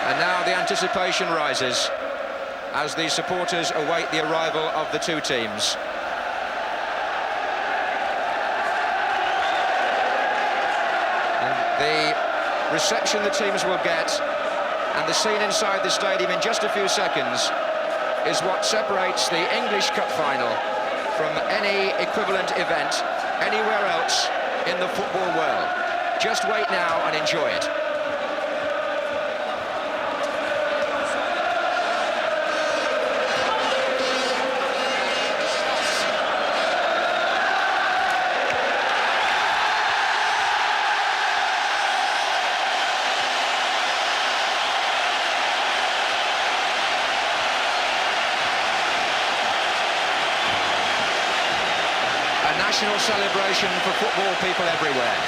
And now the anticipation rises as the supporters await the arrival of the two teams. And the reception the teams will get and the scene inside the stadium in just a few seconds is what separates the English Cup final from any equivalent event anywhere else in the football world. Just wait now and enjoy it. National celebration for football people everywhere.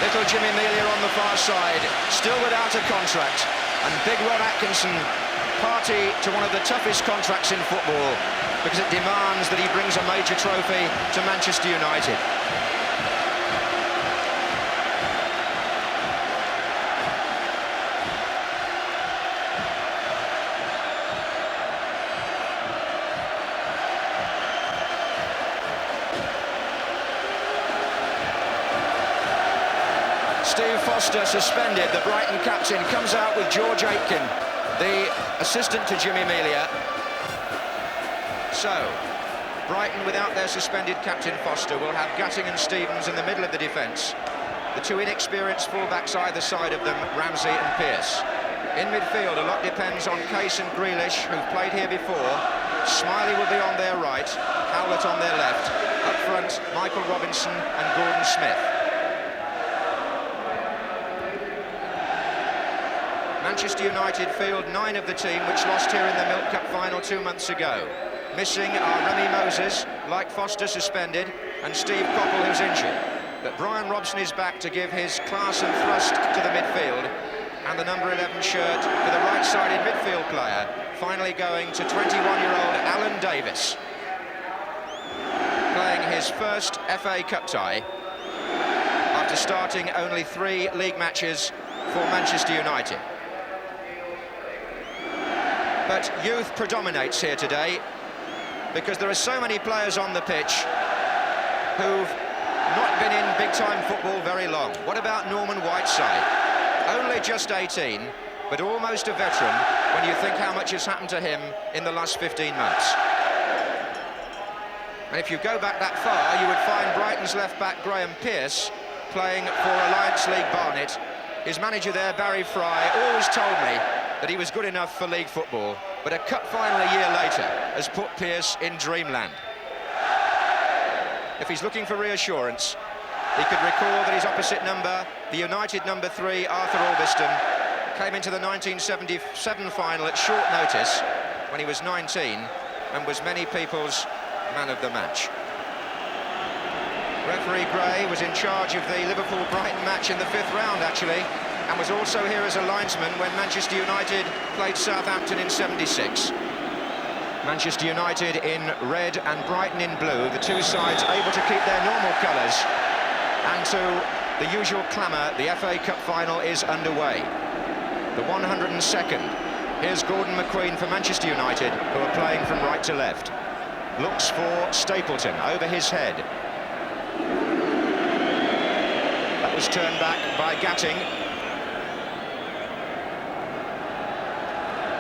Little Jimmy Melia on the far side, still without a contract, and Big Ron Atkinson party to one of the toughest contracts in football because it demands that he brings a major trophy to Manchester United. Steve Foster suspended, the Brighton captain, comes out with George Aitken, the assistant to Jimmy Melia. So, Brighton, without their suspended captain Foster, will have Gatting and Stevens in the middle of the defence. The two inexperienced fullbacks either side of them, Ramsey and Pearce. In midfield, a lot depends on Case and Grealish, who've played here before. Smiley will be on their right, Howlett on their left. Up front, Michael Robinson and Gordon Smith. Manchester United field 9 of the team which lost here in the Milk Cup final 2 months ago. Missing are Remy Moses, like Foster, suspended, and Steve Coppell, who's injured. But Brian Robson is back to give his class and thrust to the midfield, and the number 11 shirt for the right-sided midfield player, finally going to 21-year-old Alan Davis, playing his first FA Cup tie after starting only 3 league matches for Manchester United. But youth predominates here today because there are so many players on the pitch who've not been in big-time football very long. What about Norman Whiteside? Only just 18, but almost a veteran when you think how much has happened to him in the last 15 months. And if you go back that far, you would find Brighton's left-back Graham Pearce playing for Alliance League Barnet. His manager there, Barry Fry, always told me that he was good enough for league football, but a cup final a year later has put Pearce in dreamland. If he's looking for reassurance, he could recall that his opposite number, the United number 3, Arthur Albiston, came into the 1977 final at short notice when he was 19 and was many people's man of the match. Referee Gray was in charge of the Liverpool-Brighton match in the 5th round, actually, and was also here as a linesman when Manchester United played Southampton in '76. Manchester United in red and Brighton in blue, the two sides able to keep their normal colours. And to the usual clamour, the FA Cup final is underway. The 102nd. Here's Gordon McQueen for Manchester United, who are playing from right to left. Looks for Stapleton, over his head. That was turned back by Gatting.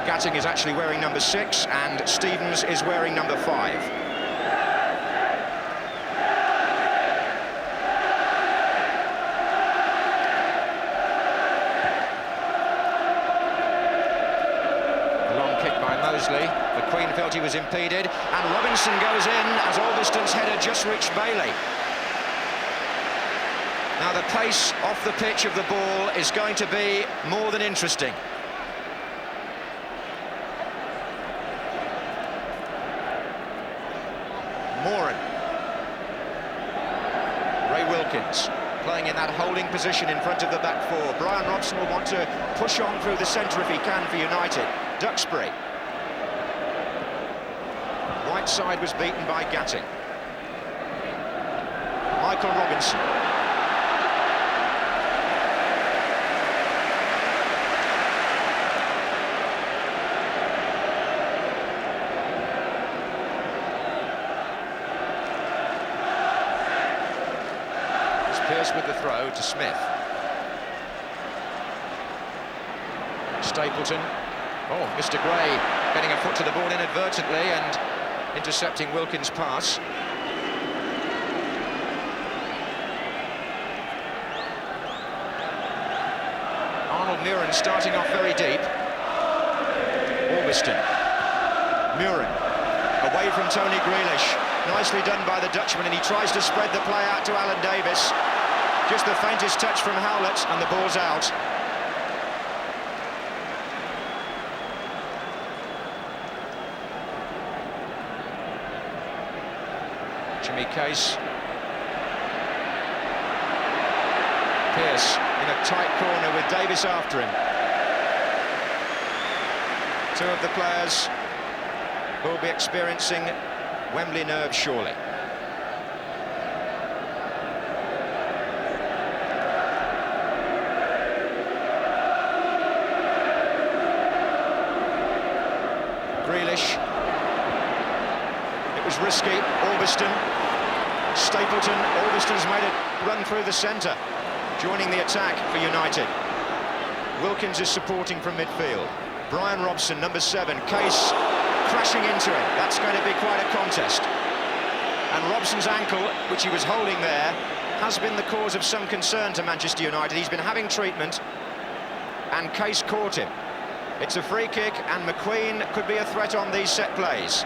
Gatting is actually wearing number 6 and Stevens is wearing number 5. A long kick by Mosley. McQueen felt he was impeded and Robinson goes in as Albiston's header just reached Bailey. Now the pace off the pitch of the ball is going to be more than interesting. Moran. Ray Wilkins playing in that holding position in front of the back four. Brian Robson will want to push on through the centre if he can for United. Duxbury. Whiteside was beaten by Gatting. Michael Robinson. It's Pearce with the throw to Smith. Stapleton. Oh, Mr. Gray getting a foot to the ball inadvertently and intercepting Wilkins' pass. Arnold Muren starting off very deep. Orbiston. Muren away from Tony Grealish. Nicely done by the Dutchman, and he tries to spread the play out to Alan Davis. Just the faintest touch from Howlett and the ball's out. Jimmy Case. Pearce in a tight corner with Davis after him. Two of the players will be experiencing Wembley nerves surely. Grealish. It was risky. Orbiston. Stapleton. Orbiston's made it run through the centre, joining the attack for United. Wilkins is supporting from midfield. Brian Robson, number 7. Case crashing into him. That's going to be quite a contest. And Robson's ankle, which he was holding there, has been the cause of some concern to Manchester United. He's been having treatment, and Case caught him. It's a free kick, and McQueen could be a threat on these set plays.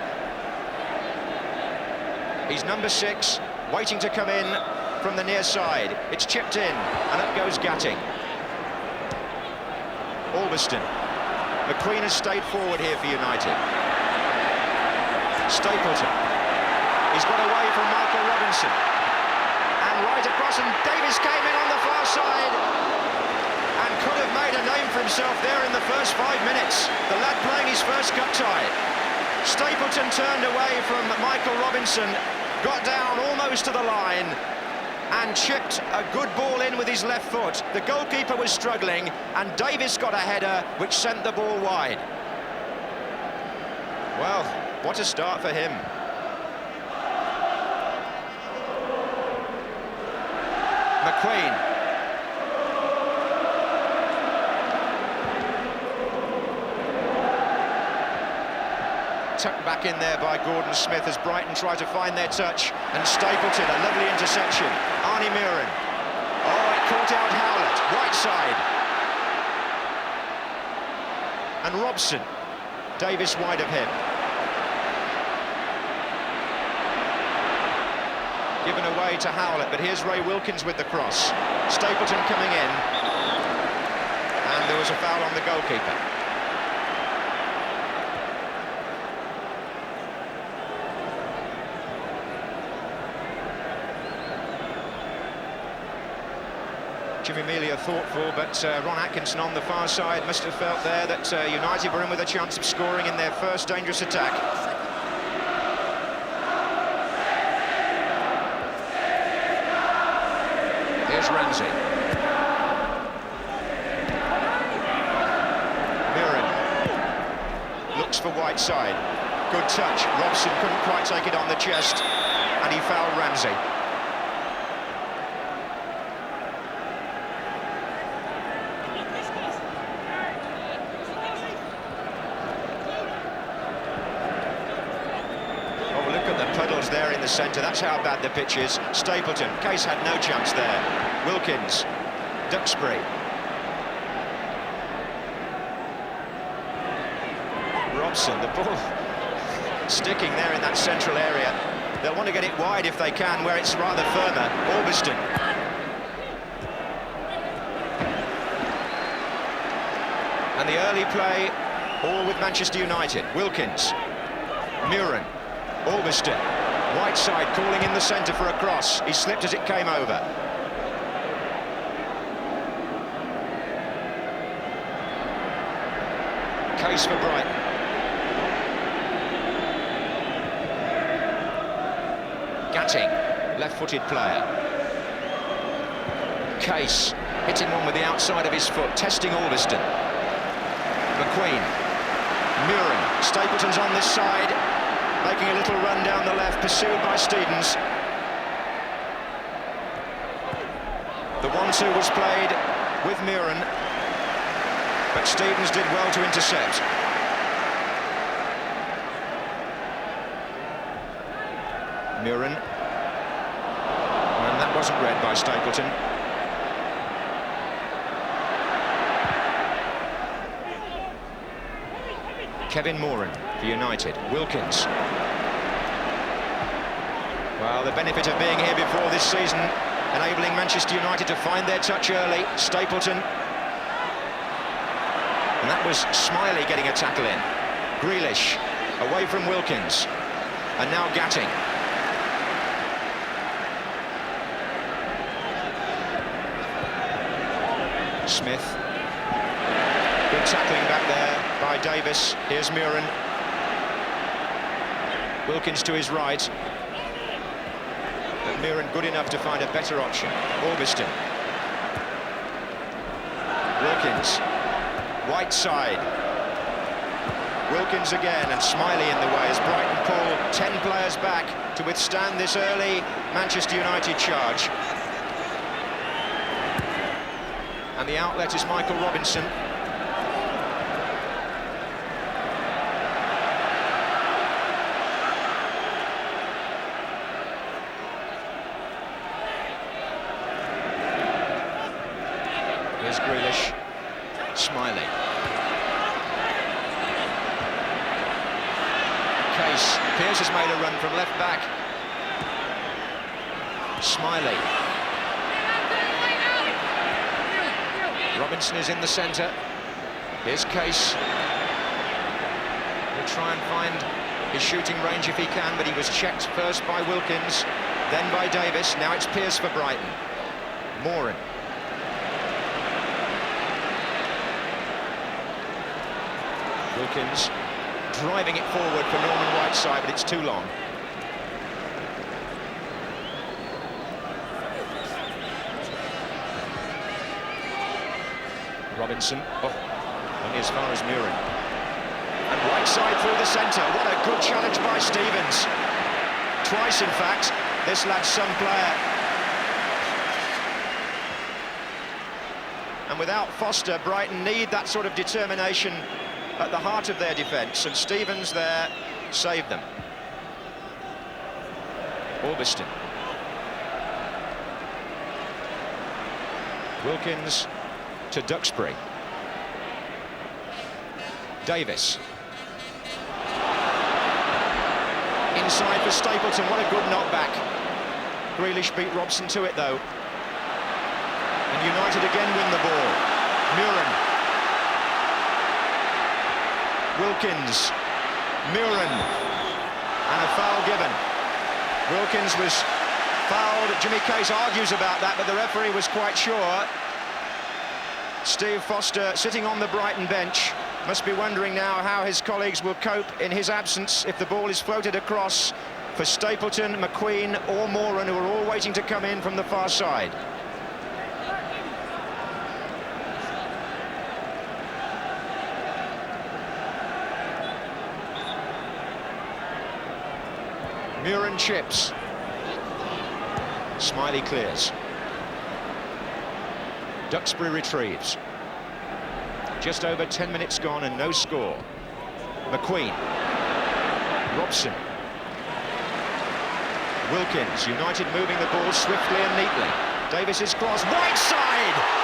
He's number 6, waiting to come in from the near side. It's chipped in, and up goes Gatting. Orbiston. McQueen has stayed forward here for United. Stapleton. He's got away from Michael Robinson. And right across, and Davis came in on the far side and could have made a name for himself there in the first 5 minutes. The lad playing his first cup tie. Stapleton turned away from Michael Robinson, got down almost to the line and chipped a good ball in with his left foot. The goalkeeper was struggling, and Davis got a header which sent the ball wide. Well, what a start for him. McQueen. Tucked back in there by Gordon Smith as Brighton try to find their touch, and Stapleton, a lovely interception. Arnie Muren. Oh, it caught out Howlett, right side. And Robson. Davis wide of him. Given away to Howlett, but here's Ray Wilkins with the cross. Stapleton coming in, and there was a foul on the goalkeeper. Jimmy Melia thoughtful, but Ron Atkinson on the far side must have felt there that United were in with a chance of scoring in their first dangerous attack. Here's Ramsey. Muren looks for Whiteside. Good touch. Robson couldn't quite take it on the chest, and he fouled Ramsey. Puddles there in the centre, that's how bad the pitch is. Stapleton, Case had no chance there. Wilkins, Duxbury. Robson, the ball sticking there in that central area. They'll want to get it wide if they can, where it's rather firmer. Orbiston. And the early play, all with Manchester United. Wilkins, Muren. Orbiston, Whiteside calling in the centre for a cross. He slipped as it came over. Case for Brighton. Gatting, left-footed player. Case, hitting one with the outside of his foot, testing Orbiston. McQueen, Muren, Stapleton's on this side. Making a little run down the left, pursued by Stevens. The 1-2 was played with Muren, but Stevens did well to intercept. Muren, and that wasn't read by Stapleton. Kevin Moran for United. Wilkins. Well, the benefit of being here before this season, enabling Manchester United to find their touch early. Stapleton. And that was Smiley getting a tackle in. Grealish away from Wilkins. And now Gatting. Smith. Good tackling back there by Davis. Here's Muren. Wilkins to his right. But Muren good enough to find a better option. Orbiston. Wilkins. White side. Wilkins again, and Smiley in the way as Brighton pull 10 players back to withstand this early Manchester United charge. And the outlet is Michael Robinson. Here's Grealish. Smiley. Case. Pearce has made a run from left back. Smiley. Robinson is in the centre. Here's Case. He'll try and find his shooting range if he can, but he was checked first by Wilkins, then by Davis. Now it's Pearce for Brighton. Moran. Wilkins driving it forward for Norman Whiteside, but it's too long. Robinson, only as far as Muren. And Whiteside through the centre. What a good challenge by Stevens. Twice, in fact. This lad's some player. And without Foster, Brighton need that sort of determination at the heart of their defence, and Stevens there saved them. Orbiston. Wilkins to Duxbury. Davis. Inside for Stapleton, what a good knockback. Grealish beat Robson to it though. And United again win the ball. Muren. Wilkins. Muren. And a foul given. Wilkins was fouled. Jimmy Case argues about that, but the referee was quite sure. Steve Foster, sitting on the Brighton bench, must be wondering now how his colleagues will cope in his absence if the ball is floated across for Stapleton, McQueen or Moran, who are all waiting to come in from the far side. Muren chips. Smiley clears. Duxbury retrieves. Just over 10 minutes gone and no score. McQueen. Robson. Wilkins. United moving the ball swiftly and neatly. Davis's cross. Whiteside!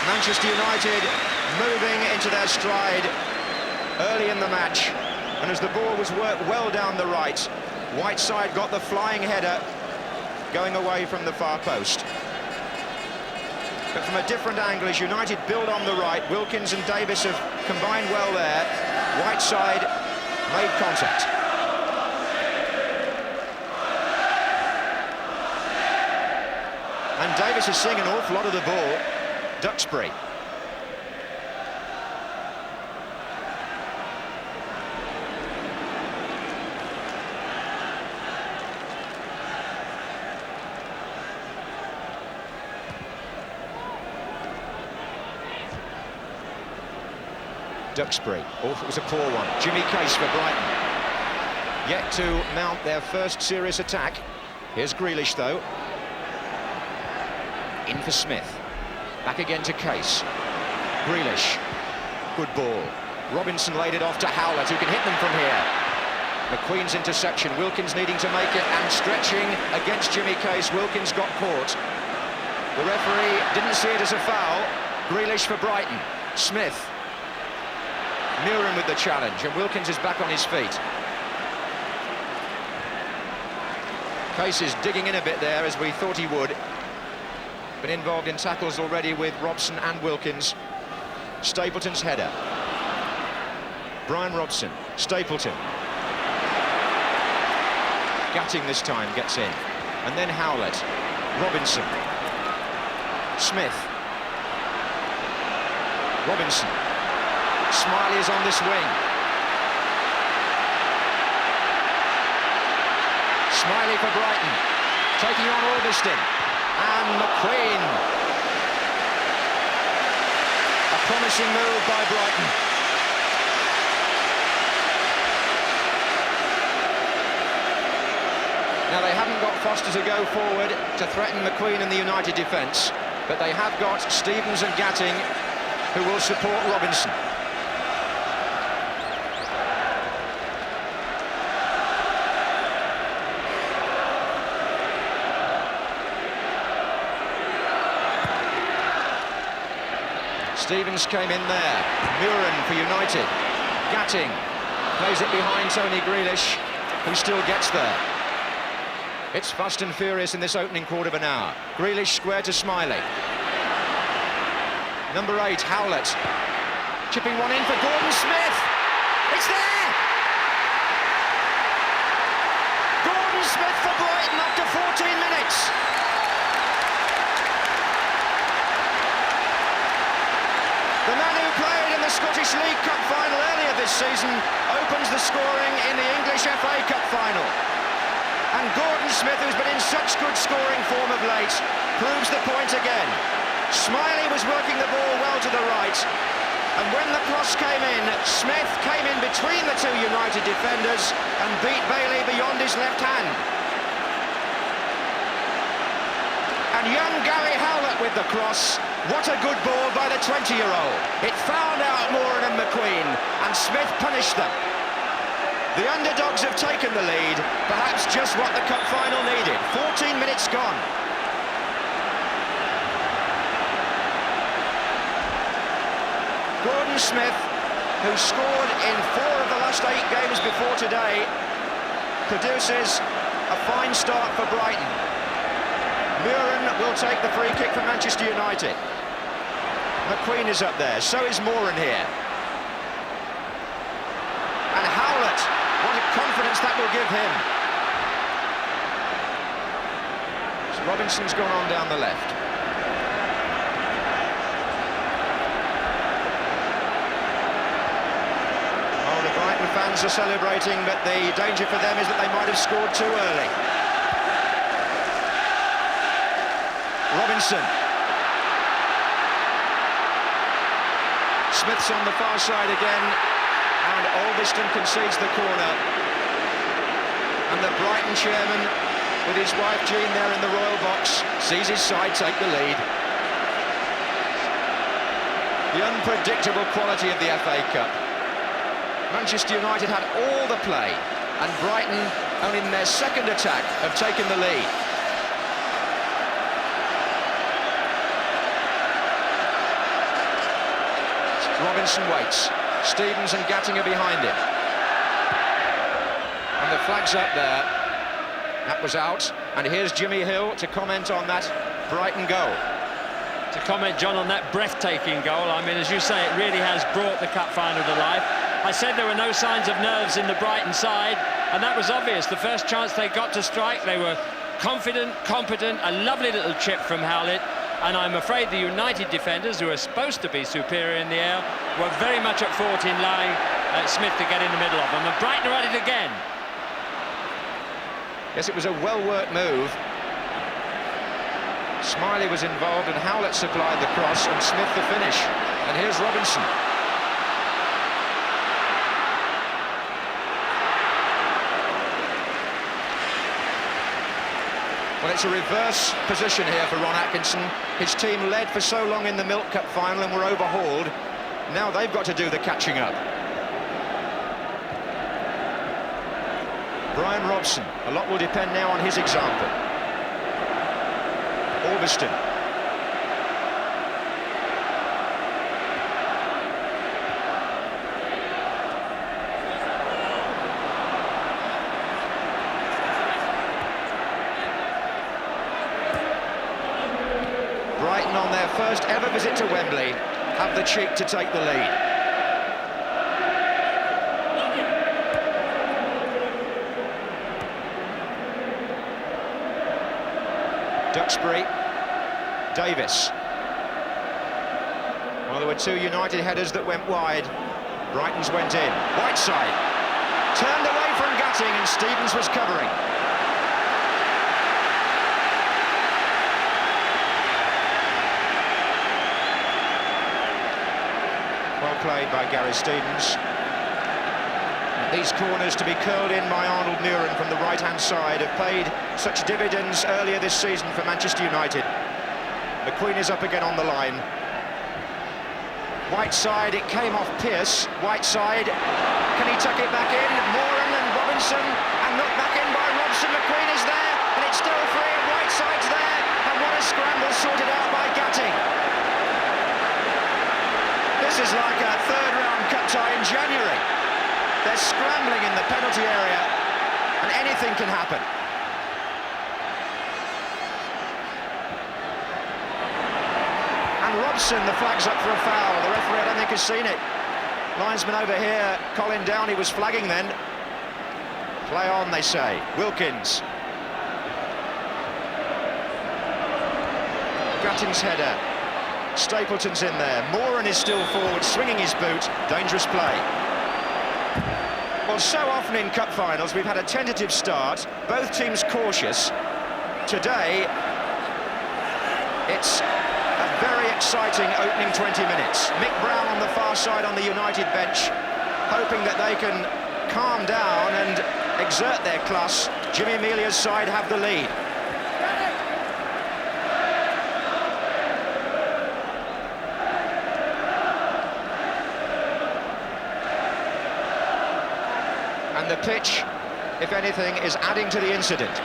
Manchester United moving into their stride early in the match, and as the ball was worked well down the right, Whiteside got the flying header going away from the far post. But from a different angle, as United build on the right, Wilkins and Davis have combined well there. Whiteside made contact. And Davis is seeing an awful lot of the ball. Duxbury. Duxbury. Oh, it was a poor one. Jimmy Case for Brighton. Yet to mount their first serious attack. Here's Grealish, though. In for Smith. Back again to Case. Grealish. Good ball. Robinson laid it off to Howlett, who can hit them from here. McQueen's interception. Wilkins needing to make it and stretching against Jimmy Case. Wilkins got caught. The referee didn't see it as a foul. Grealish for Brighton. Smith. Murin with the challenge, and Wilkins is back on his feet. Case is digging in a bit there, as we thought he would. Been involved in tackles already with Robson and Wilkins. Stapleton's header. Brian Robson. Stapleton. Gatting this time gets in. And then Howlett. Robinson. Smith. Robinson. Smiley is on this wing. Smiley for Brighton. Taking on Augustin. And McQueen. A promising move by Brighton. Now, they haven't got Foster to go forward to threaten McQueen and the United defence, but they have got Stevens and Gatting, who will support Robinson. Stevens came in there. Murin for United. Gatting plays it behind Tony Grealish, who still gets there. It's fast and furious in this opening quarter of an hour. Grealish square to Smiley. Number 8, Howlett. Chipping one in for Gordon Smith. It's there! Gordon Smith for Brighton after 14 minutes. The man who played in the Scottish League Cup final earlier this season opens the scoring in the English FA Cup final. And Gordon Smith, who's been in such good scoring form of late, proves the point again. Smiley was working the ball well to the right, and when the cross came in, Smith came in between the two United defenders and beat Bailey beyond his left hand. And young Gary Howlett with the cross. What a good ball by the 20-year-old. It found out Moran and McQueen, and Smith punished them. The underdogs have taken the lead, perhaps just what the cup final needed. 14 minutes gone. Gordon Smith, who scored in 4 of the last 8 games before today, produces a fine start for Brighton. Murin will take the free kick for Manchester United. McQueen is up there, so is Moran here. And Howlett, what a confidence that will give him. So Robinson's gone on down the left. Oh, the Brighton fans are celebrating, but the danger for them is that they might have scored too early. Robinson. Smith's on the far side again, and Augustin concedes the corner. And the Brighton chairman, with his wife Jean there in the royal box, sees his side take the lead. The unpredictable quality of the FA Cup. Manchester United had all the play, and Brighton, only in their second attack, have taken the lead. Robinson waits. Stevens and Gatting are behind him. And the flag's up there. That was out. And here's Jimmy Hill to comment on that Brighton goal. To comment, John, on that breathtaking goal. I mean, as you say, it really has brought the cup final to life. I said there were no signs of nerves in the Brighton side, and that was obvious. The first chance they got to strike, they were confident, competent, a lovely little chip from Howlett. And I'm afraid the United defenders, who are supposed to be superior in the air, were very much at fault in allowing Smith to get in the middle of them. And Brighton are at it again. Yes, it was a well-worked move. Smiley was involved, and Howlett supplied the cross, and Smith the finish. And here's Robinson. it's a reverse position here for Ron Atkinson. His team led for so long in the Milk Cup final and were overhauled. Now they've got to do the catching up. Brian Robson, a lot will depend now on his example. Albiston. Brighton, on their first ever visit to Wembley, have the cheek to take the lead. Duxbury, Davis. Well, there were two United headers that went wide. Brighton's went in. Whiteside turned away from Gatting, and Stevens was covering. Well played by Gary Stevens. These corners to be curled in by Arnold Muren from the right-hand side have paid such dividends earlier this season for Manchester United. McQueen is up again on the line. Whiteside, it came off Pearce. Whiteside, can he tuck it back in? Moran and Robinson, and knocked back in by Robson. McQueen is there, and it's still free, and Whiteside's there, and what a scramble sorted out by Gatting. This is like a third-round cup tie in January. They're scrambling in the penalty area, and anything can happen. And Robson, the flag's up for a foul. The referee, I don't think, has seen it. Linesman over here, Colin Downey, was flagging then. Play on, they say. Wilkins. Gatting's header. Stapleton's in there. Moran is still forward, swinging his boot. Dangerous play. Well, so often in cup finals we've had a tentative start, both teams cautious. Today, it's a very exciting opening 20 minutes. Mick Brown on the far side on the United bench, hoping that they can calm down and exert their class. Jimmy Amelia's side have the lead. And the pitch, if anything, is adding to the incident.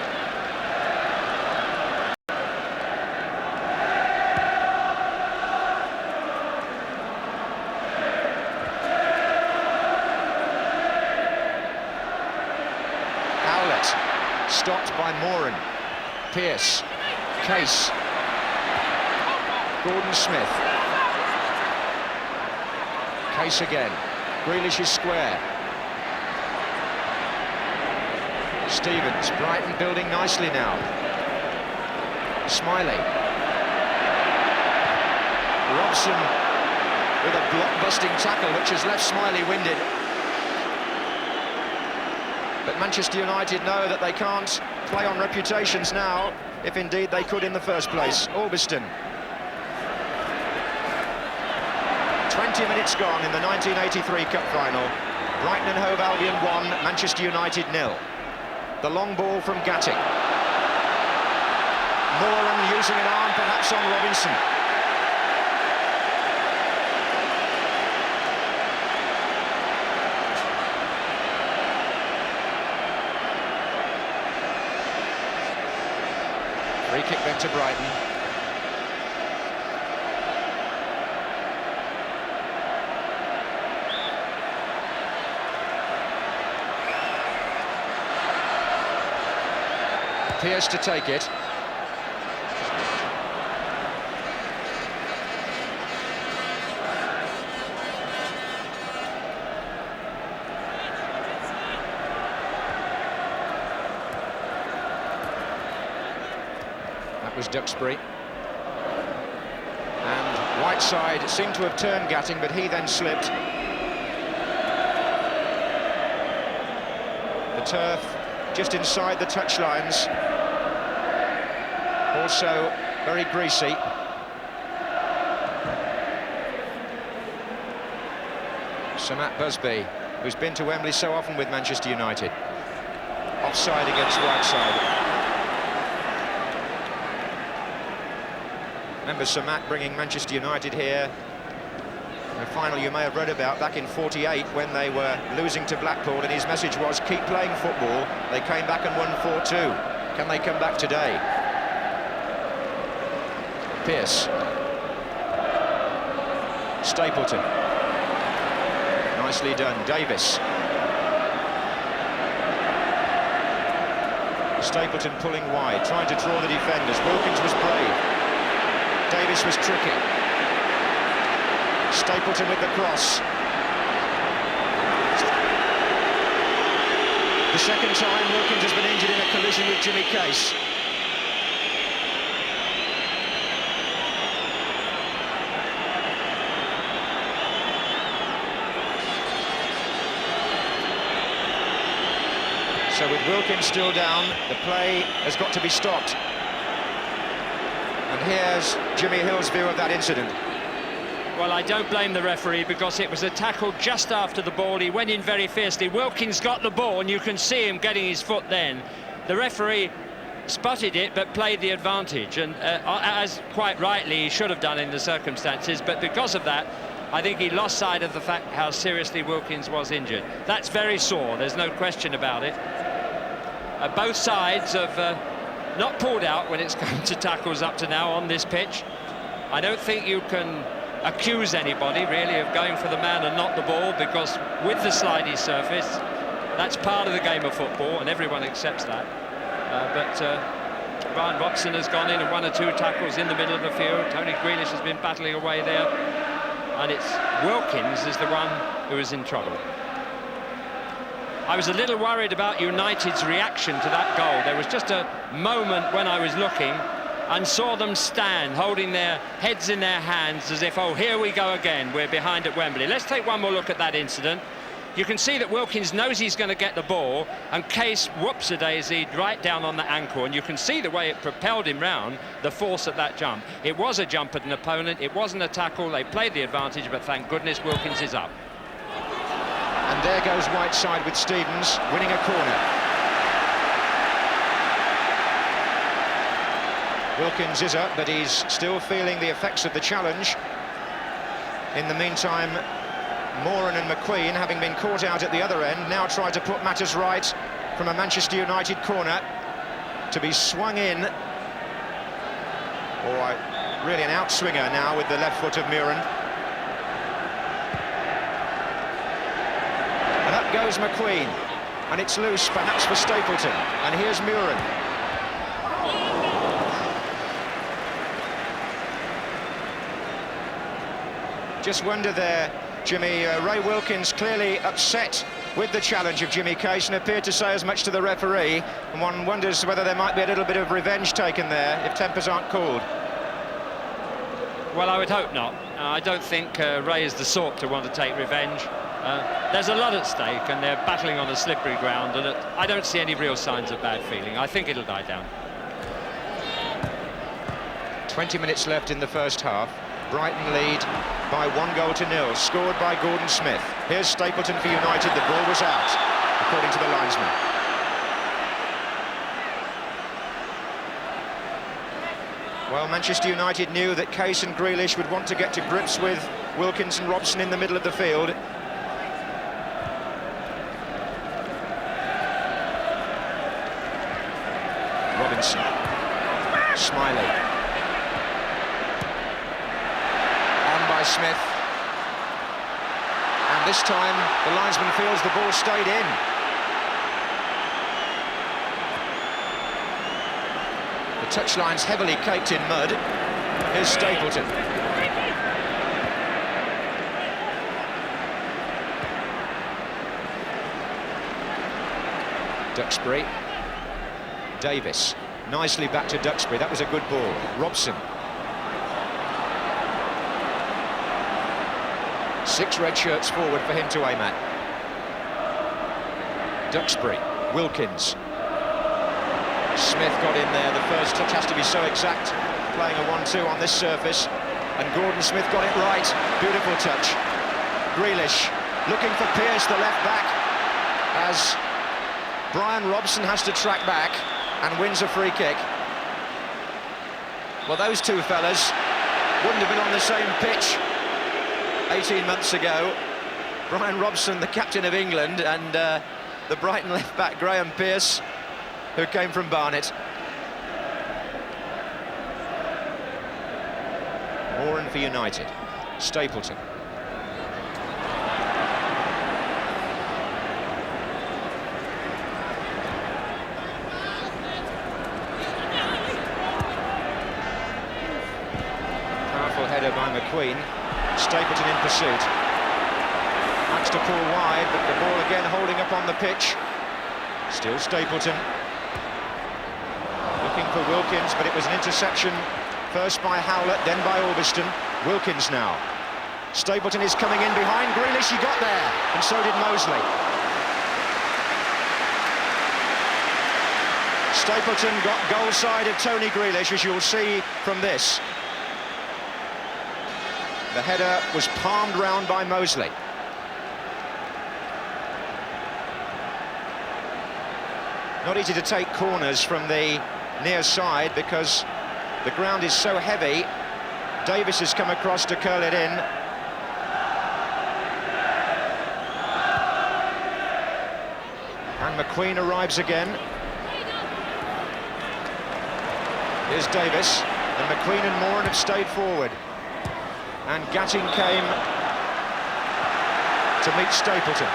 Howlett, stopped by Moran. Pearce, Case, Gordon Smith. Case again. Grealish is square. Stevens, Brighton building nicely now. Smiley. Robson with a block-busting tackle which has left Smiley winded. But Manchester United know that they can't play on reputations now, if indeed they could in the first place. Albiston. 20 minutes gone in the 1983 Cup final. Brighton and Hove Albion 1, Manchester United 0. The long ball from Gatting. Moran using an arm perhaps on Robinson. Free kick then to Brighton. Pearce to take it. That was Duxbury. And Whiteside seemed to have turned Gatting, but he then slipped. The turf just inside the touchlines. Also very greasy. Sir Matt Busby, who's been to Wembley so often with Manchester United. Offside against Whiteside. Remember Sir Matt bringing Manchester United here. A final you may have read about back in '48 when they were losing to Blackpool, and his message was, keep playing football. They came back and won 4-2. Can they come back today? Pearce. Stapleton. Nicely done. Davis. Stapleton pulling wide, trying to draw the defenders. Wilkins was brave. Davis was tricky. Stapleton with the cross. The second time Wilkins has been injured in a collision with Jimmy Case. So with Wilkins still down, the play has got to be stopped. And here's Jimmy Hill's view of that incident. Well, I don't blame the referee, because it was a tackle just after the ball. He went in very fiercely. Wilkins got the ball, and you can see him getting his foot then. The referee spotted it, but played the advantage. And as quite rightly he should have done in the circumstances. But because of that, I think he lost sight of the fact how seriously Wilkins was injured. That's very sore, there's no question about it. Both sides have not pulled out when it's come to tackles up to now on this pitch. I don't think you can accuse anybody really of going for the man and not the ball, because with the slidey surface, that's part of the game of football and everyone accepts that. But Brian Robson has gone in and 1 or 2 tackles in the middle of the field. Tony Grealish has been battling away there, and it's Wilkins is the one who is in trouble. I was a little worried about United's reaction to that goal. There was just a moment when I was looking and saw them stand, holding their heads in their hands as if, oh, here we go again, we're behind at Wembley. Let's take one more look at that incident. You can see that Wilkins knows he's going to get the ball, and Case whoops-a-daisied right down on the ankle, and you can see the way it propelled him round, the force of that jump. It was a jump at an opponent, it wasn't a tackle, they played the advantage, but thank goodness Wilkins is up. And there goes Whiteside with Stevens winning a corner. Wilkins is up, but he's still feeling the effects of the challenge. In the meantime, Moran and McQueen, having been caught out at the other end, now try to put matters right from a Manchester United corner, to be swung in. Really an outswinger now with the left foot of Moran. And up goes McQueen, and it's loose, perhaps for Stapleton. And here's Moran. Just wonder there, Jimmy, Ray Wilkins clearly upset with the challenge of Jimmy Case and appeared to say as much to the referee, and one wonders whether there might be a little bit of revenge taken there if tempers aren't cooled. Well, I would hope not. I don't think Ray is the sort to want to take revenge. There's a lot at stake, and they're battling on a slippery ground, and I don't see any real signs of bad feeling. I think it'll die down. 20 minutes left in the first half. Brighton lead by 1-0, scored by Gordon Smith. Here's Stapleton for United. The ball was out, according to the linesman. Well, Manchester United knew that Case and Grealish would want to get to grips with Wilkins and Robson in the middle of the field. Robinson. Smiley. Smith, and this time the linesman feels the ball stayed in. The touchline's heavily caked in mud. Here's Stapleton. Duxbury. Davis. Nicely back to Duxbury. That was a good ball. Robson. 6 red shirts forward for him to aim at. Duxbury, Wilkins. Smith got in there. The first touch has to be so exact, playing a 1-2 on this surface. And Gordon Smith got it right. Beautiful touch. Grealish looking for Pearce, the left back, as Brian Robson has to track back and wins a free kick. Well, those two fellas wouldn't have been on the same pitch 18 months ago. Brian Robson, the captain of England, and the Brighton left-back Graham Pearce, who came from Barnet. Moran for United. Stapleton. Powerful header by McQueen. Stapleton in pursuit. Max to pull wide, but the ball again holding up on the pitch. Still Stapleton. Looking for Wilkins, but it was an interception. First by Howlett, then by Albiston. Wilkins now. Stapleton is coming in behind Grealish. He got there, and so did Mosley. Stapleton got goal side of Tony Grealish, as you'll see from this. The header was palmed round by Mosley. Not easy to take corners from the near side because the ground is so heavy. Davis has come across to curl it in. And McQueen arrives again. Here's Davis, and McQueen and Moran have stayed forward. And Gatting came to meet Stapleton.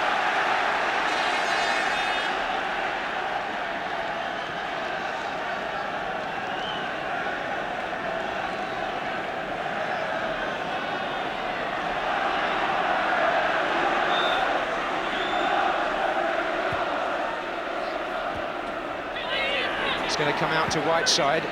It's going to come out to Whiteside.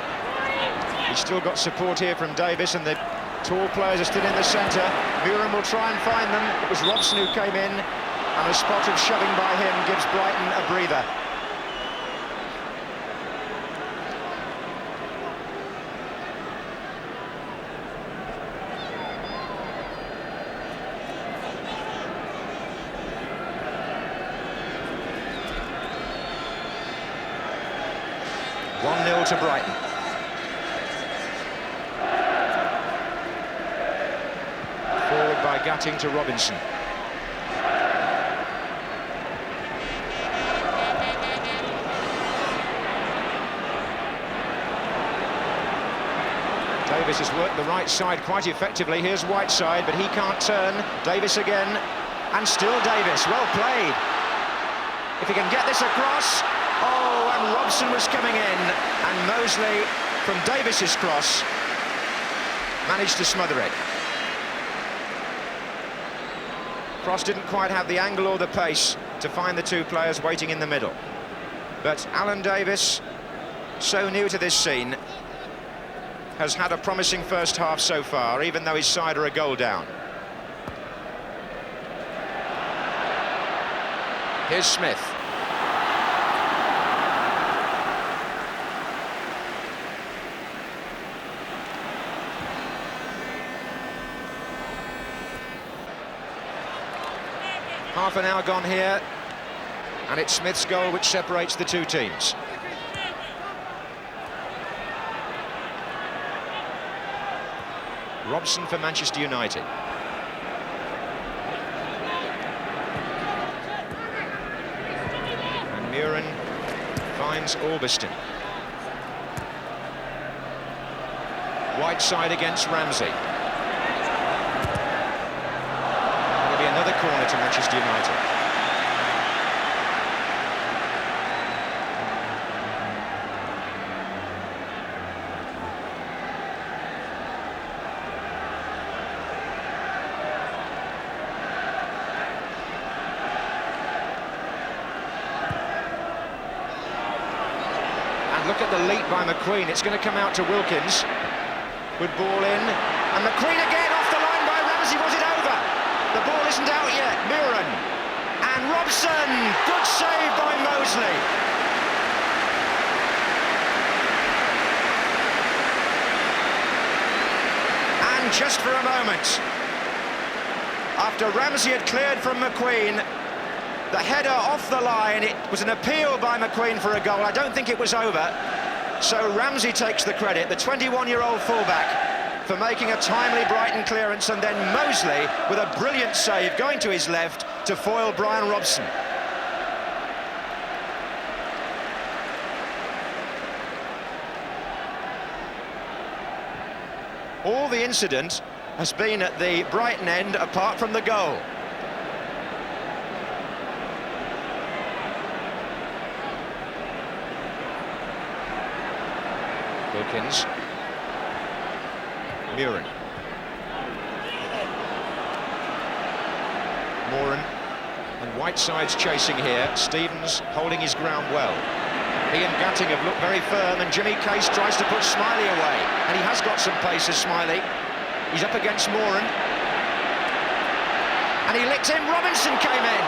He's still got support here from Davis, and the tall players are still in the centre. Muren will try and find them. It was Robson who came in, and a spot of shoving by him gives Brighton a breather. One 0 to Brighton. Forward by Gatting to Robinson. Davis has worked the right side quite effectively. Here's Whiteside, but he can't turn. Davis again, and still Davis. Well played. If he can get this across. Oh, and Robson was coming in, and Mosley, from Davis's cross, managed to smother it. Cross didn't quite have the angle or the pace to find the two players waiting in the middle. But Alan Davis, so new to this scene, has had a promising first half so far, even though his side are a goal down. Here's Smith. Half an hour gone here, and it's Smith's goal which separates the two teams. Robson for Manchester United. And Muren finds Albiston. Whiteside against Ramsey. Another corner to Manchester United. And look at the leap by McQueen. It's going to come out to Wilkins. Good ball in. And McQueen again off the line by Ramsey. Was it over? The ball isn't out yet. Muren. And Robson. Good save by Mosley. And just for a moment, after Ramsey had cleared from McQueen, the header off the line, it was an appeal by McQueen for a goal. I don't think it was over. So Ramsey takes the credit, the 21-year-old fullback, for making a timely Brighton clearance, and then Mosley with a brilliant save going to his left to foil Brian Robson. All the incident has been at the Brighton end apart from the goal. Wilkins. Murin. Moran. And Whiteside's chasing here. Stevens holding his ground well. He and Gatting have looked very firm, and Jimmy Case tries to put Smiley away. And he has got some pace as Smiley. He's up against Moran. And he licked him. Robinson came in.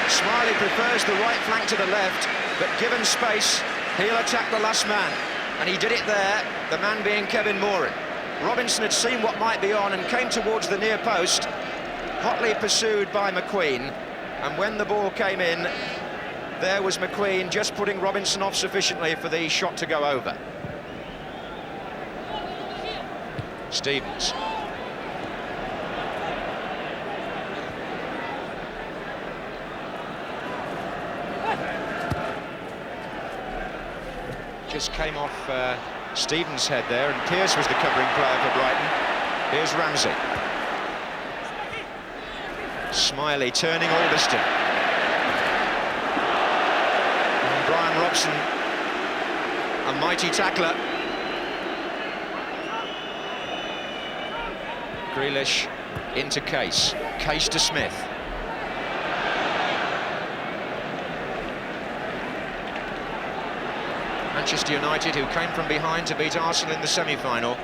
Smiley prefers the right flank to the left, but given space, he'll attack the last man. And he did it there, the man being Kevin Moran. Robinson had seen what might be on and came towards the near post, hotly pursued by McQueen. And when the ball came in, there was McQueen just putting Robinson off sufficiently for the shot to go over. Stevens. Just came off Stevens' head there, and Pearce was the covering player for Brighton. Here's Ramsey. Smiley turning Alderston. And Brian Robson, a mighty tackler. Grealish into Case. Case to Smith. Manchester United, who came from behind to beat Arsenal in the semi-final,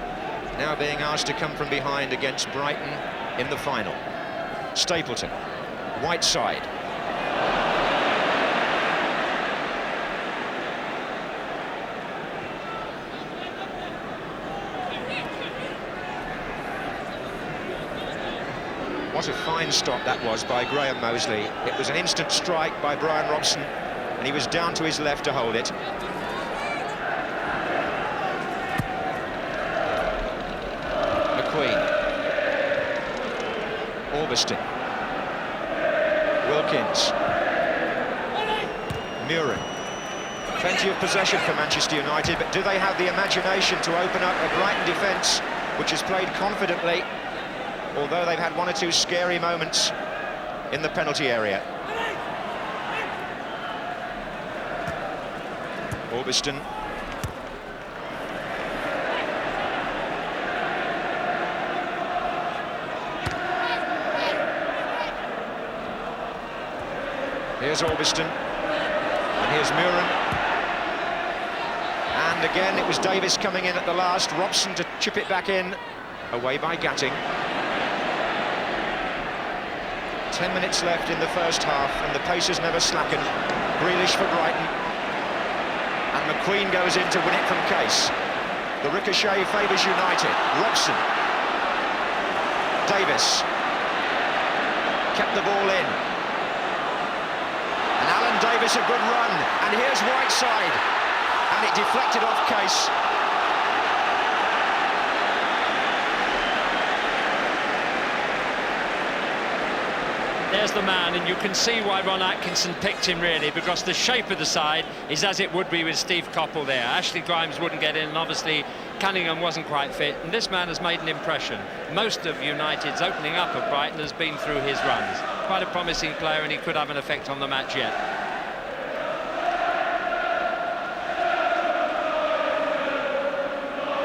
now being asked to come from behind against Brighton in the final. Stapleton, Whiteside. What a fine stop that was by Graham Mosley. It was an instant strike by Brian Robson, and he was down to his left to hold it. Alderston. Wilkins. Murin. Plenty of possession for Manchester United, but do they have the imagination to open up a Brighton defence which has played confidently, although they've had one or two scary moments in the penalty area. Alderston. Here's Alderston, and here's Murin. And again, it was Davis coming in at the last. Robson to chip it back in, away by Gatting. 10 minutes left in the first half, and the pace has never slackened. Grealish for Brighton. And McQueen goes in to win it from Case. The ricochet favours United. Robson. Davis. Kept the ball in. Davis, a good run, and here's Whiteside, and it deflected off Case. There's the man, and you can see why Ron Atkinson picked him, really, because the shape of the side is as it would be with Steve Coppell there. Ashley Grimes wouldn't get in, and obviously Cunningham wasn't quite fit, and this man has made an impression. Most of United's opening up at Brighton has been through his runs. Quite a promising player, and he could have an effect on the match yet.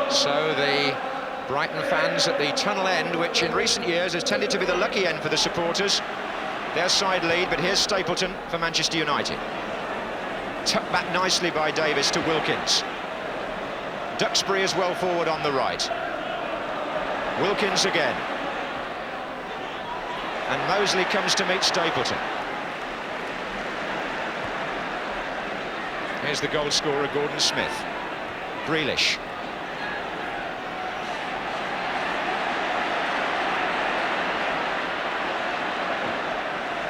So the Brighton fans at the tunnel end, which in recent years has tended to be the lucky end for the supporters. Their side lead, but here's Stapleton for Manchester United. Tucked back nicely by Davis to Wilkins. Duxbury is well forward on the right. Wilkins again. And Mosley comes to meet Stapleton. Here's the goal scorer, Gordon Smith. Grealish.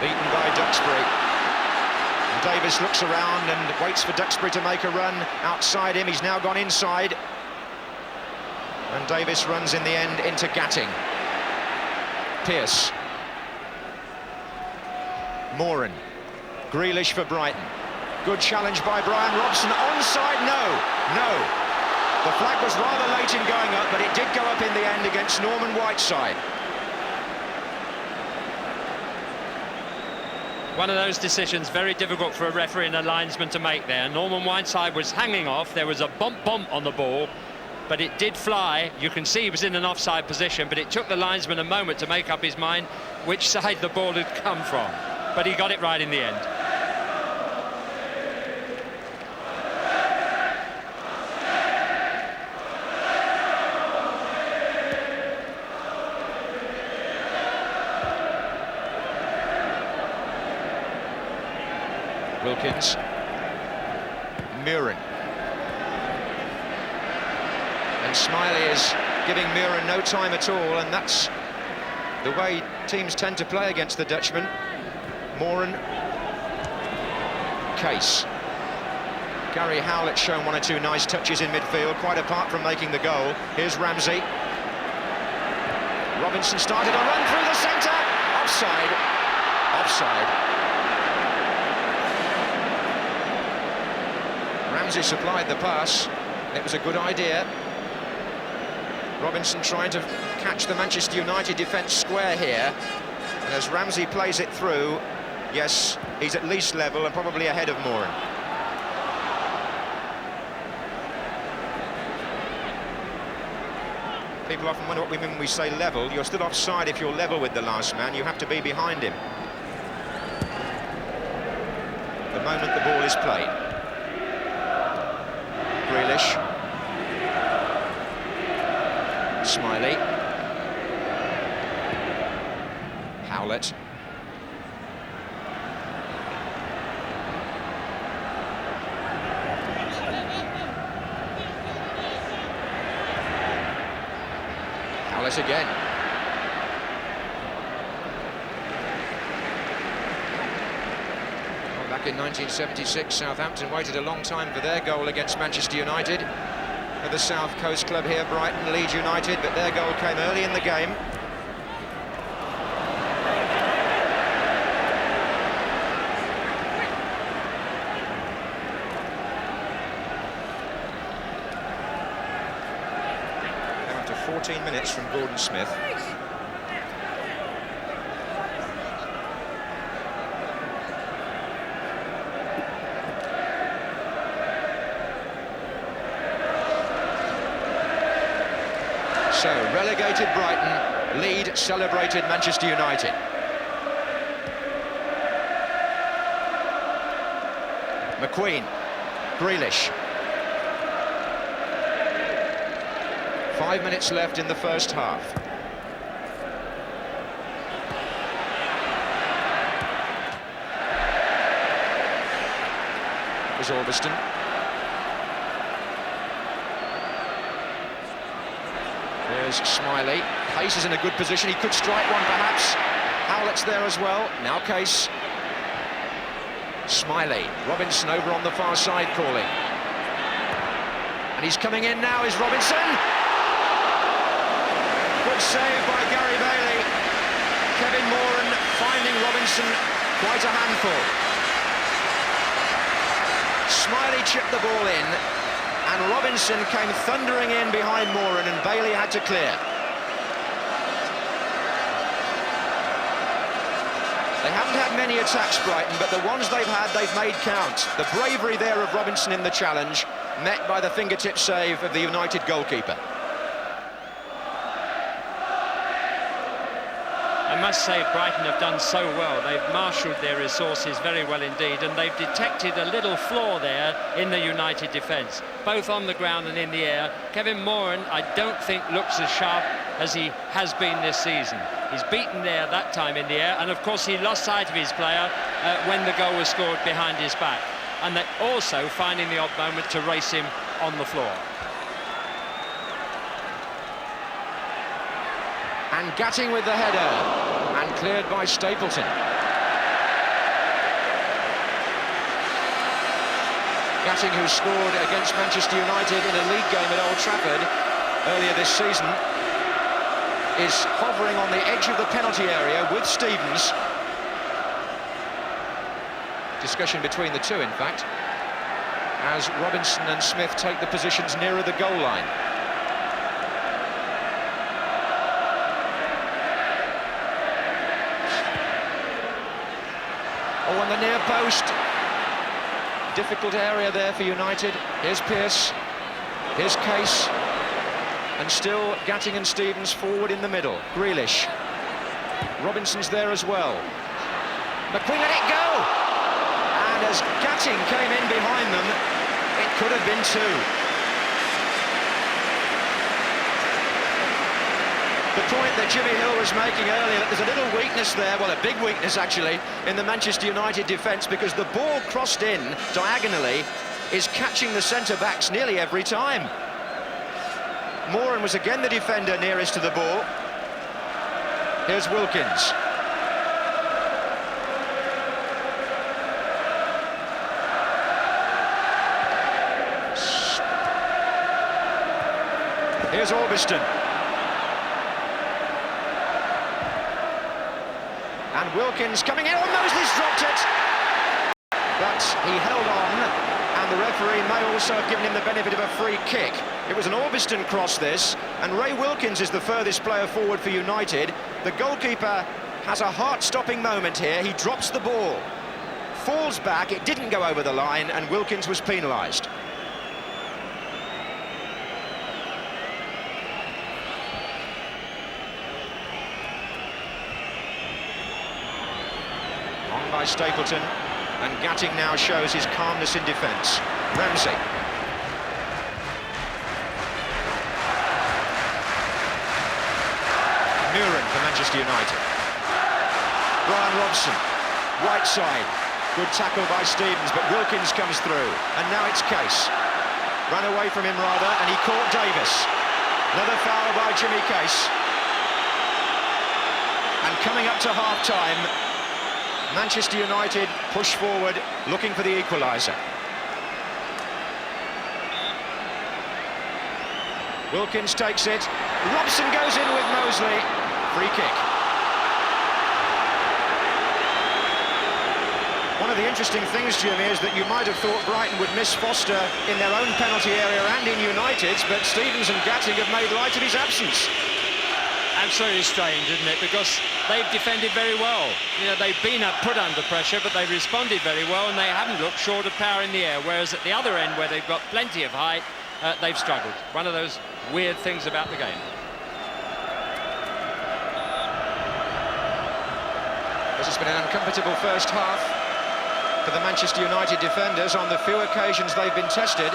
Beaten by Duxbury. And Davis looks around and waits for Duxbury to make a run outside him. He's now gone inside. And Davis runs in the end into Gatting. Pearce. Moran. Grealish for Brighton. Good challenge by Brian Robson. Onside, no. The flag was rather late in going up, but it did go up in the end against Norman Whiteside. One of those decisions very difficult for a referee and a linesman to make there. Norman Whiteside was hanging off. There was a bump on the ball, but it did fly. You can see he was in an offside position, but it took the linesman a moment to make up his mind which side the ball had come from. But he got it right in the end. Wilkins. Murin. And Smiley is giving Murin no time at all, and that's the way teams tend to play against the Dutchman. Moran. Case. Gary Howlett's shown one or two nice touches in midfield, quite apart from making the goal. Here's Ramsey. Robinson started a run through the centre. Offside. Offside. Ramsey supplied the pass. It was a good idea. Robinson trying to catch the Manchester United defence square here. And as Ramsey plays it through, yes, he's at least level and probably ahead of Moran. People often wonder what we mean when we say level. You're still offside if you're level with the last man. You have to be behind him the moment the ball is played. Grealish. Smiley. Howlett. Howlett again. Back in 1976, Southampton waited a long time for their goal against Manchester United. For the South Coast club here, Brighton, Leeds United, but their goal came early in the game. Now up to 14 minutes from Gordon Smith. So, relegated Brighton, lead celebrated Manchester United. McQueen, Grealish. 5 minutes left in the first half. It was Orbiston. There's Smiley. Case is in a good position. He could strike one, perhaps. Howlett's there as well. Now Case. Smiley. Robinson over on the far side calling. And he's coming in now, is Robinson. Good save by Gary Bailey. Kevin Moran finding Robinson quite a handful. Smiley chipped the ball in. And Robinson came thundering in behind Moran, and Bailey had to clear. They haven't had many attacks, Brighton, but the ones they've had, they've made count. The bravery there of Robinson in the challenge, met by the fingertip save of the United goalkeeper. I must say Brighton have done so well. They've marshalled their resources very well indeed, and they've detected a little flaw there in the United defence, both on the ground and in the air. Kevin Moran, I don't think, looks as sharp as he has been this season. He's beaten there that time in the air, and of course he lost sight of his player when the goal was scored behind his back. And they're also finding the odd moment to race him on the floor. And Gatting with the header, and cleared by Stapleton. Gatting, who scored against Manchester United in a league game at Old Trafford earlier this season, is hovering on the edge of the penalty area with Stevens. Discussion between the two, in fact, as Robinson and Smith take the positions nearer the goal line. Oh, on the near post. Difficult area there for United. Here's Pearce, here's Case, and still Gatting and Stevens forward in the middle. Grealish, Robinson's there as well. McQueen let it go, and as Gatting came in behind them, it could have been two. The point that Jimmy Hill was making earlier, that there's a little weakness there, well, a big weakness actually, in the Manchester United defence, because the ball crossed in diagonally is catching the centre-backs nearly every time. Moran was again the defender nearest to the ball. Here's Wilkins. Here's Orbiston. And Wilkins coming in. Oh, Mosley's dropped it! But he held on, and the referee may also have given him the benefit of a free kick. It was an Orbiston cross, this, and Ray Wilkins is the furthest player forward for United. The goalkeeper has a heart-stopping moment here. He drops the ball, falls back, it didn't go over the line, and Wilkins was penalised. On by Stapleton, and Gatting now shows his calmness in defence. Ramsey. Muren for Manchester United. Brian Robson, right side. Good tackle by Stevens, but Wilkins comes through, and now it's Case. Ran away from him rather, and he caught Davis. Another foul by Jimmy Case. And coming up to half-time, Manchester United push forward, looking for the equaliser. Wilkins takes it. Robson goes in with Mosley. Free kick. One of the interesting things, Jimmy, is that you might have thought Brighton would miss Foster in their own penalty area and in United's, but Stevens and Gatting have made light of his absence. Absolutely strange, isn't it? Because they've defended very well. You know, they've been put under pressure, but they've responded very well, and they haven't looked short of power in the air. Whereas at the other end, where they've got plenty of height, they've struggled. One of those weird things about the game. This has been an uncomfortable first half for the Manchester United defenders on the few occasions they've been tested.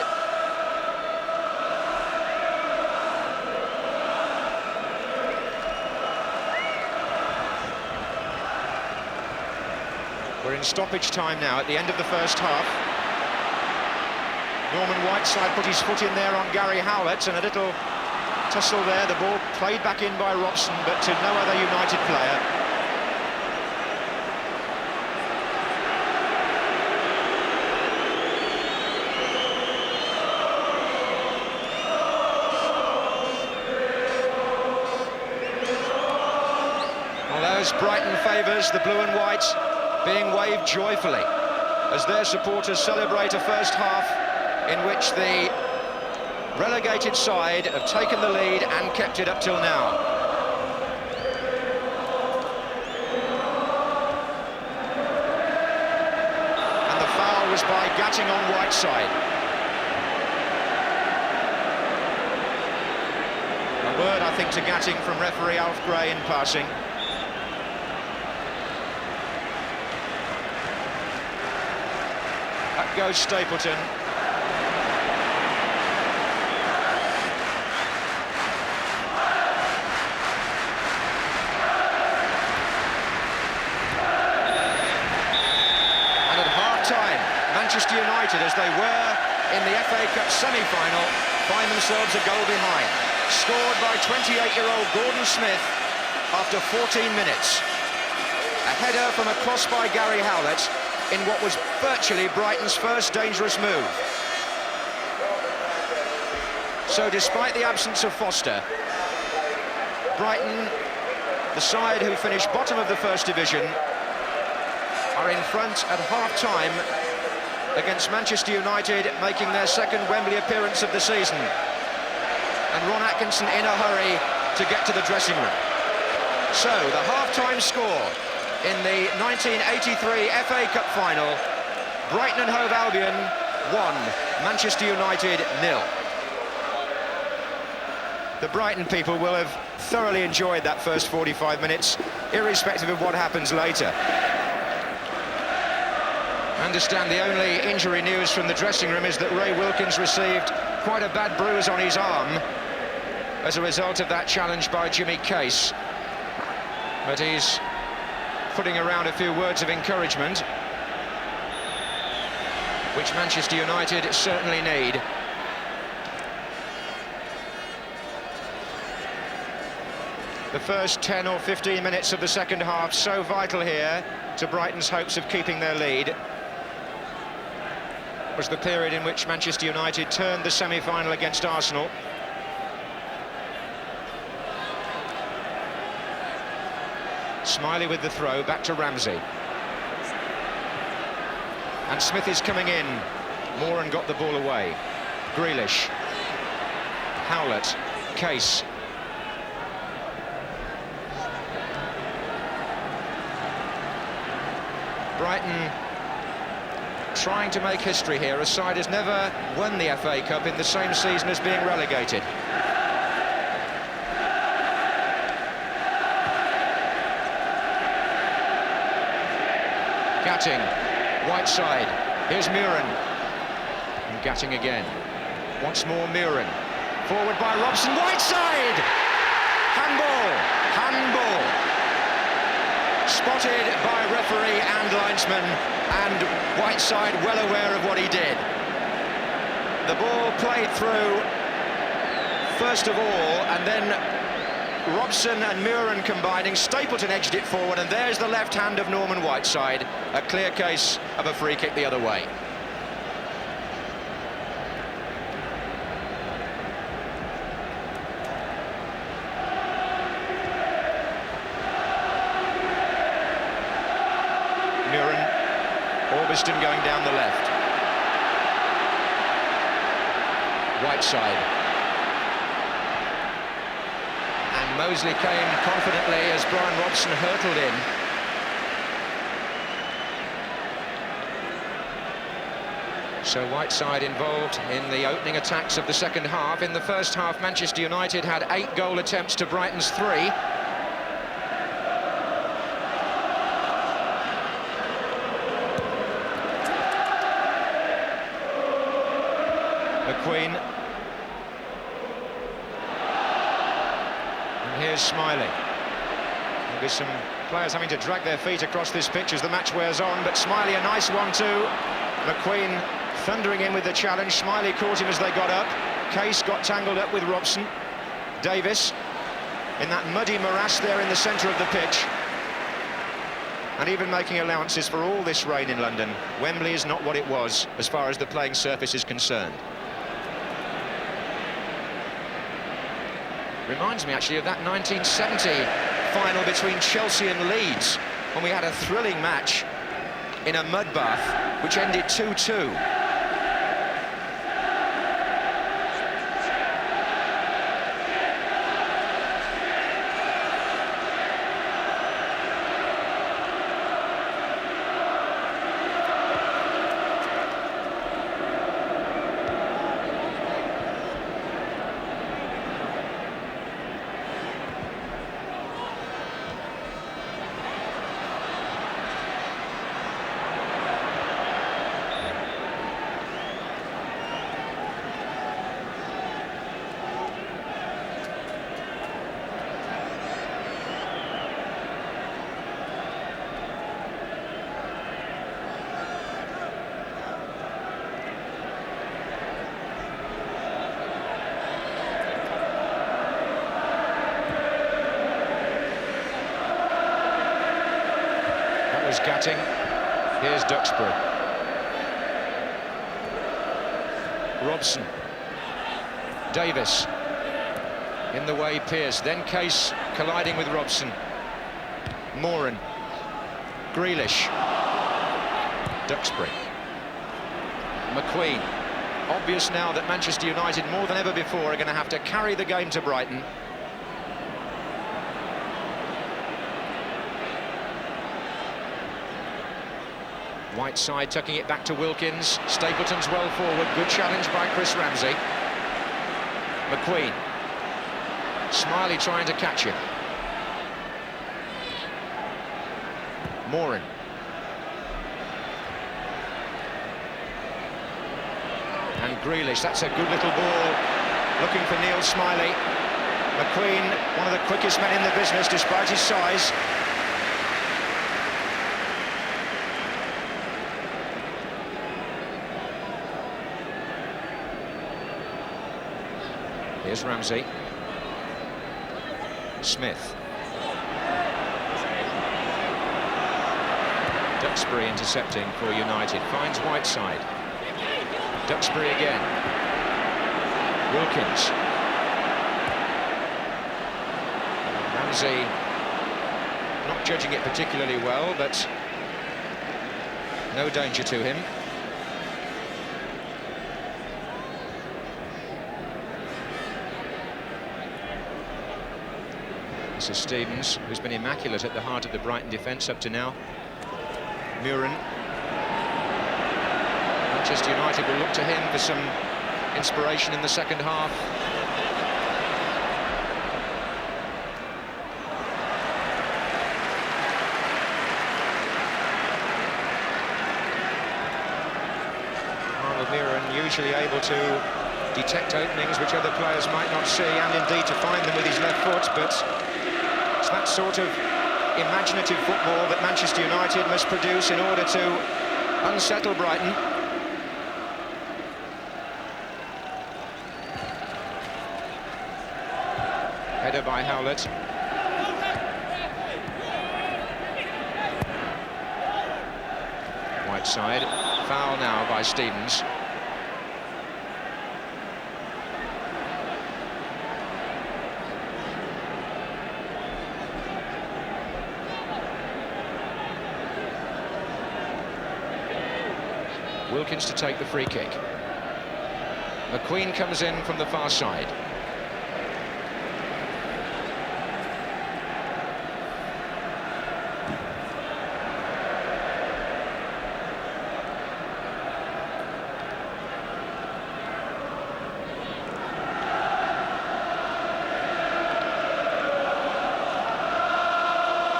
We're in stoppage time now at the end of the first half. Norman Whiteside put his foot in there on Gary Howlett, and a little tussle there. The ball played back in by Robson, but to no other United player. Well, those Brighton favours, the blue and white, being waved joyfully as their supporters celebrate a first half in which the relegated side have taken the lead and kept it up till now. And the foul was by Gatting on Whiteside. A word, I think, to Gatting from referee Alf Gray in passing. Up goes Stapleton. And at half-time, Manchester United, as they were in the FA Cup semi-final, find themselves a goal behind. Scored by 28-year-old Gordon Smith after 14 minutes. A header from a cross by Gary Howlett, in what was virtually Brighton's first dangerous move. So despite the absence of Foster, Brighton, the side who finished bottom of the First Division, are in front at half-time against Manchester United, making their second Wembley appearance of the season. And Ron Atkinson in a hurry to get to the dressing room. So, the half-time score in the 1983 FA Cup final, Brighton and Hove Albion 1, Manchester United 0. The Brighton people will have thoroughly enjoyed that first 45 minutes, irrespective of what happens later. I understand the only injury news from the dressing room is that Ray Wilkins received quite a bad bruise on his arm as a result of that challenge by Jimmy Case. But he's putting around a few words of encouragement, which Manchester United certainly need. The first 10 or 15 minutes of the second half so vital here to Brighton's hopes of keeping their lead. Was the period in which Manchester United turned the semi-final against Arsenal. Smiley with the throw, back to Ramsey. And Smith is coming in. Moran got the ball away. Grealish. Howlett. Case. Brighton trying to make history here. A side has never won the FA Cup in the same season as being relegated. Gatting, Whiteside, here's Muren. And Gatting again. Once more Muren. Forward by Robson, Whiteside! Handball, handball. Spotted by referee and linesman, and Whiteside well aware of what he did. The ball played through first of all, and then Robson and Muren combining. Stapleton edged it forward, and there's the left hand of Norman Whiteside. A clear case of a free kick the other way. Muren, Orbiston going down the left. Whiteside. And Mosley came confidently as Brian Robson hurtled in. So Whiteside involved in the opening attacks of the second half. In the first half, Manchester United had 8 goal attempts to Brighton's 3. McQueen. And here's Smiley. There'll be some players having to drag their feet across this pitch as the match wears on, but Smiley a nice one too. McQueen thundering in with the challenge. Smiley caught him as they got up. Case got tangled up with Robson. Davis in that muddy morass there in the centre of the pitch. And even making allowances for all this rain in London, Wembley is not what it was as far as the playing surface is concerned. Reminds me actually of that 1970 final between Chelsea and Leeds, when we had a thrilling match in a mud bath which ended 2-2. Gatting. Here's Duxbury. Robson. Davis. In the way, Pearce. Then Case colliding with Robson. Moran. Grealish. Duxbury. McQueen. Obvious now that Manchester United, more than ever before, are going to have to carry the game to Brighton. Whiteside tucking it back to Wilkins. Stapleton's well forward. Good challenge by Chris Ramsey. McQueen. Smiley trying to catch him. Moran. And Grealish, that's a good little ball. Looking for Neil Smiley. McQueen, one of the quickest men in the business despite his size. Here's Ramsey. Smith. Duxbury intercepting for United. Finds Whiteside. Duxbury again. Wilkins. Ramsey not judging it particularly well, but no danger to him. This is Stevens, who's been immaculate at the heart of the Brighton defence up to now. Muren. Manchester United will look to him for some inspiration in the second half. Muren usually able to detect openings which other players might not see, and indeed to find them with his left foot, but it's that sort of imaginative football that Manchester United must produce in order to unsettle Brighton. Header by Howlett. Whiteside. Foul now by Stevens. Wilkins to take the free kick. McQueen comes in from the far side.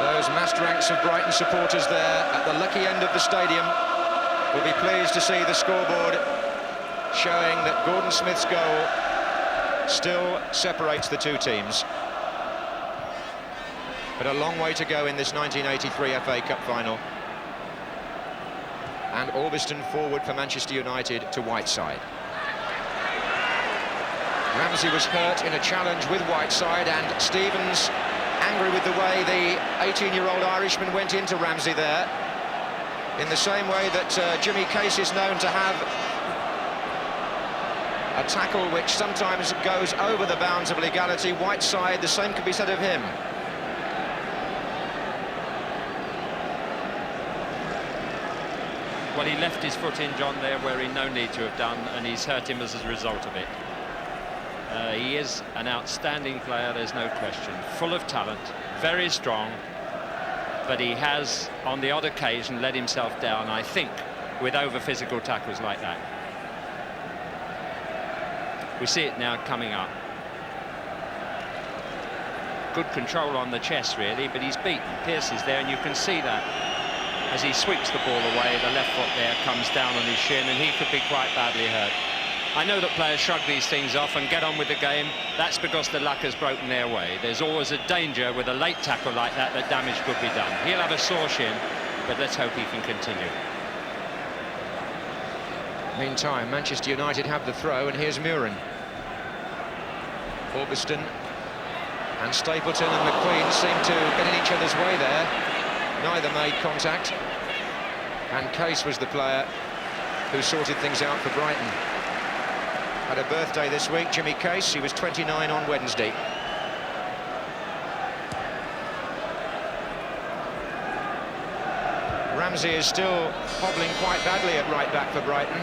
Those massed ranks of Brighton supporters there at the lucky end of the stadium will be pleased to see the scoreboard showing that Gordon Smith's goal still separates the two teams. But a long way to go in this 1983 FA Cup final. And Orbiston forward for Manchester United to Whiteside. Ramsey was hurt in a challenge with Whiteside, and Stevens angry with the way the 18-year-old Irishman went into Ramsey there. In the same way that Jimmy Case is known to have a tackle which sometimes goes over the bounds of legality, Whiteside, the same could be said of him. Well, he left his foot in, John, there where he no need to have done, and he's hurt him as a result of it. He is an outstanding player, there's no question. Full of talent, very strong, but he has, on the odd occasion, let himself down, I think, with over-physical tackles like that. We see it now coming up. Good control on the chest, really, but he's beaten. Pearce is there, and you can see that. As he sweeps the ball away, the left foot there comes down on his shin, and he could be quite badly hurt. I know that players shrug these things off and get on with the game. That's because the luck has broken their way. There's always a danger with a late tackle like that damage could be done. He'll have a sore shin, but let's hope he can continue. Meantime, Manchester United have the throw, and here's Muren. Orbiston and Stapleton and McQueen seem to get in each other's way there. Neither made contact. And Case was the player who sorted things out for Brighton. Had a birthday this week, Jimmy Case. He was 29 on Wednesday. Ramsey is still hobbling quite badly at right back for Brighton,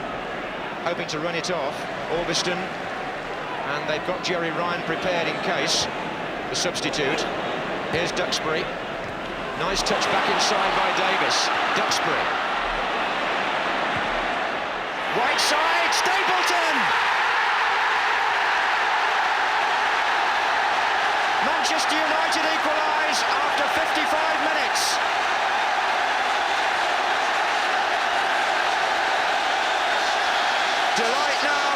hoping to run it off. Orbiston, and they've got Jerry Ryan prepared in case, the substitute. Here's Duxbury. Nice touch back inside by Davis. Duxbury. Right side, Stapleton! Manchester United equalise after 55 minutes. Delight now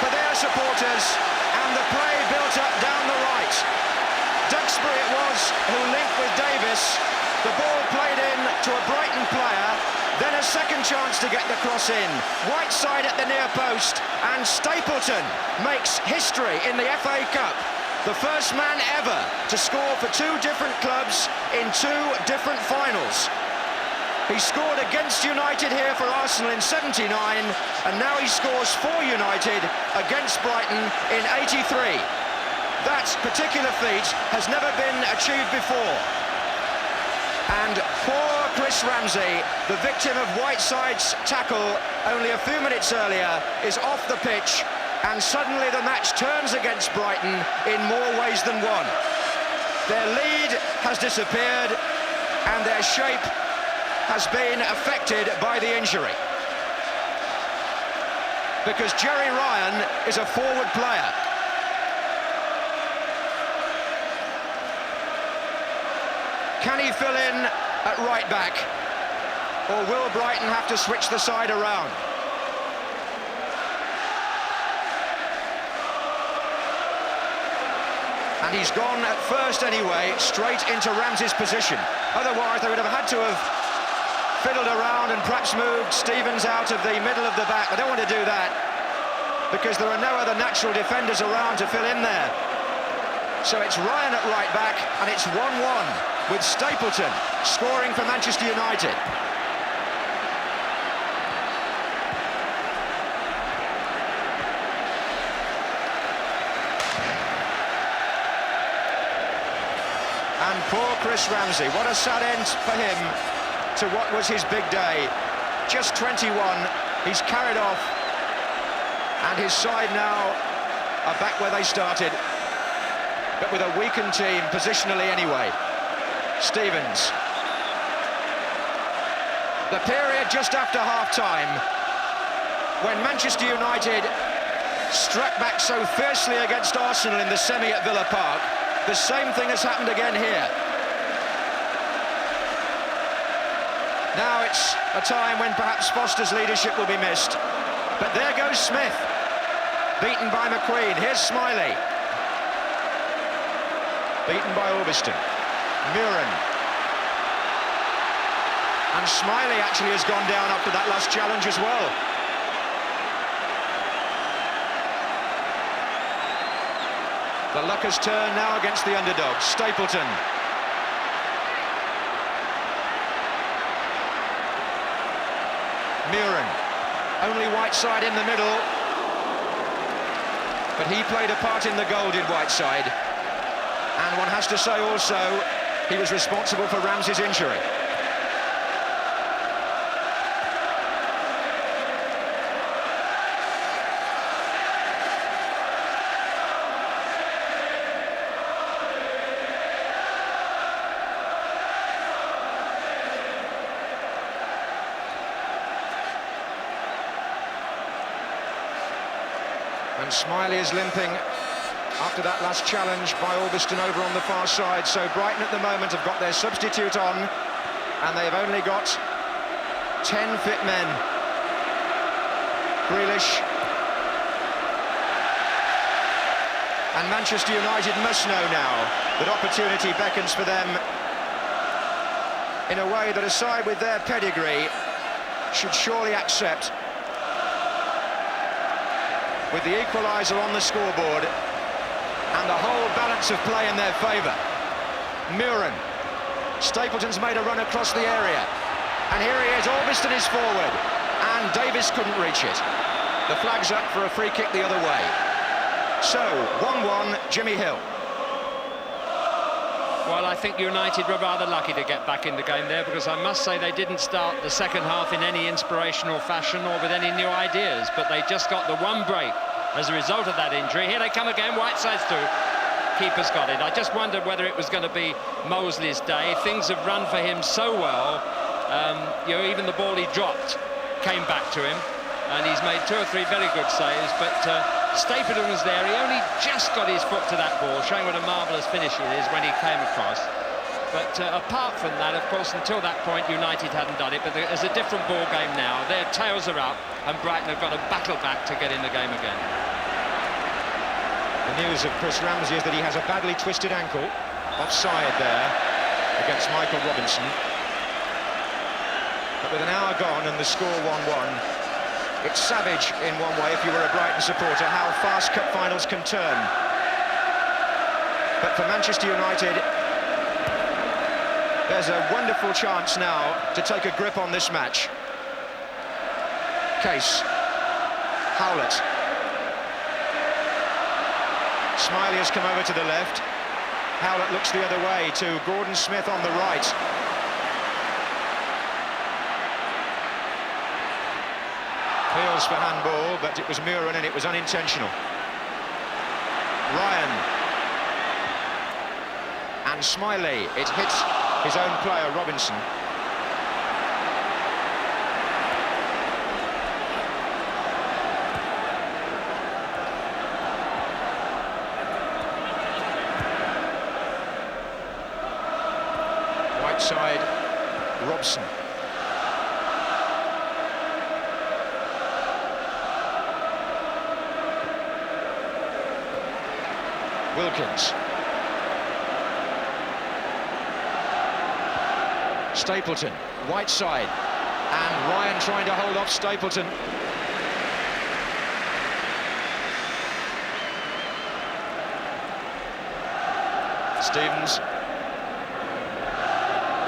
for their supporters, and the play built up down the right. Duxbury it was who linked with Davis. The ball played in to a Brighton player, then a second chance to get the cross in. Right side at the near post, and Stapleton makes history in the FA Cup. The first man ever to score for two different clubs in two different finals. He scored against United here for Arsenal in '79, and now he scores for United against Brighton in '83. That particular feat has never been achieved before. And poor Chris Ramsey, the victim of Whiteside's tackle only a few minutes earlier, is off the pitch, and suddenly the match turns against Brighton in more ways than one. Their lead has disappeared, and their shape has been affected by the injury. Because Jerry Ryan is a forward player. Can he fill in at right back? Or will Brighton have to switch the side around? And he's gone at first anyway, straight into Ramsey's position. Otherwise, they would have had to have fiddled around and perhaps moved Stevens out of the middle of the back. I don't want to do that, because there are no other natural defenders around to fill in there. So it's Ryan at right back, and it's 1-1 with Stapleton scoring for Manchester United. And poor Chris Ramsey, what a sad end for him to what was his big day. Just 21, he's carried off, and his side now are back where they started, but with a weakened team, positionally anyway. Stevens. The period just after half-time, when Manchester United struck back so fiercely against Arsenal in the semi at Villa Park, the same thing has happened again here. Now it's a time when perhaps Foster's leadership will be missed. But there goes Smith, beaten by McQueen. Here's Smiley. Beaten by Orbiston. Muren. And Smiley actually has gone down after that last challenge as well. The luck has turned now against the underdogs. Stapleton. Muren. Only Whiteside in the middle. But he played a part in the goal, did Whiteside. And one has to say also, he was responsible for Ramsey's injury. And Smiley is limping after that last challenge by Orbiston over on the far side. So Brighton at the moment have got their substitute on, and they've only got 10 fit men. Grealish. And Manchester United must know now that opportunity beckons for them in a way that a side with their pedigree should surely accept. With the equaliser on the scoreboard and the whole balance of play in their favour. Muren. Stapleton's made a run across the area. And here he is, Orbiston is forward, and Davis couldn't reach it. The flag's up for a free kick the other way. So, 1-1, Jimmy Hill. Well, I think United were rather lucky to get back in the game there, because I must say they didn't start the second half in any inspirational fashion or with any new ideas, but they just got the one break as a result of that injury. Here they come again, Whiteside's through. Keeper's got it. I just wondered whether it was going to be Mosley's day. Things have run for him so well. You know, even the ball he dropped came back to him, and he's made 2 or 3 very good saves, but Stapleton was there. He only just got his foot to that ball, showing what a marvellous finish it is when he came across. But apart from that, of course, until that point, United hadn't done it. But there's a different ball game now. Their tails are up, and Brighton have got to battle back to get in the game again. The news of Chris Ramsey is that he has a badly twisted ankle. Offside there against Michael Robinson. But with an hour gone and the score 1-1, it's savage in one way, if you were a Brighton supporter, how fast cup finals can turn. But for Manchester United, there's a wonderful chance now to take a grip on this match. Case, Howlett. Smiley has come over to the left. Howlett looks the other way to Gordon Smith on the right. Appeals for handball, but it was Muren and it was unintentional. Ryan. And Smiley. It hits his own player, Robinson. Whiteside, Robson. Wilkins. Stapleton, Whiteside, and Ryan trying to hold off Stapleton. Stevens.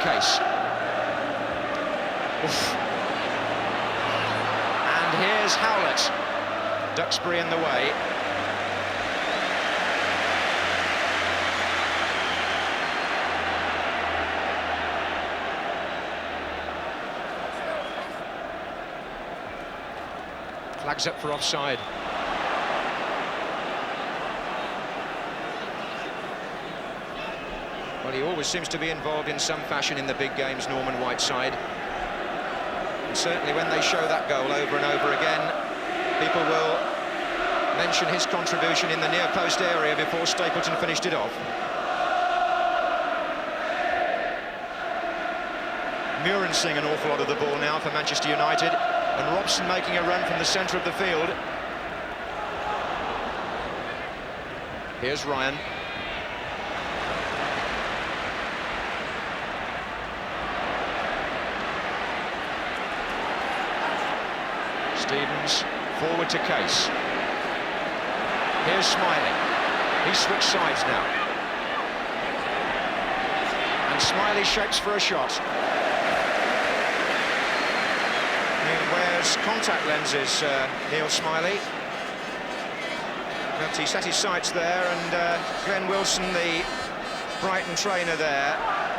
Case. Oof. And here's Howlett. Duxbury in the way. Flags up for offside. Well, he always seems to be involved in some fashion in the big games, Norman Whiteside. And certainly when they show that goal over and over again, people will mention his contribution in the near post area before Stapleton finished it off. Muren seeing an awful lot of the ball now for Manchester United, and Robson making a run from the centre of the field. Here's Ryan. Stevens forward to Case. Here's Smiley. He switched sides now. And Smiley shapes for a shot. He wears contact lenses, Neil Smiley. But he set his sights there, and Glenn Wilson, the Brighton trainer there,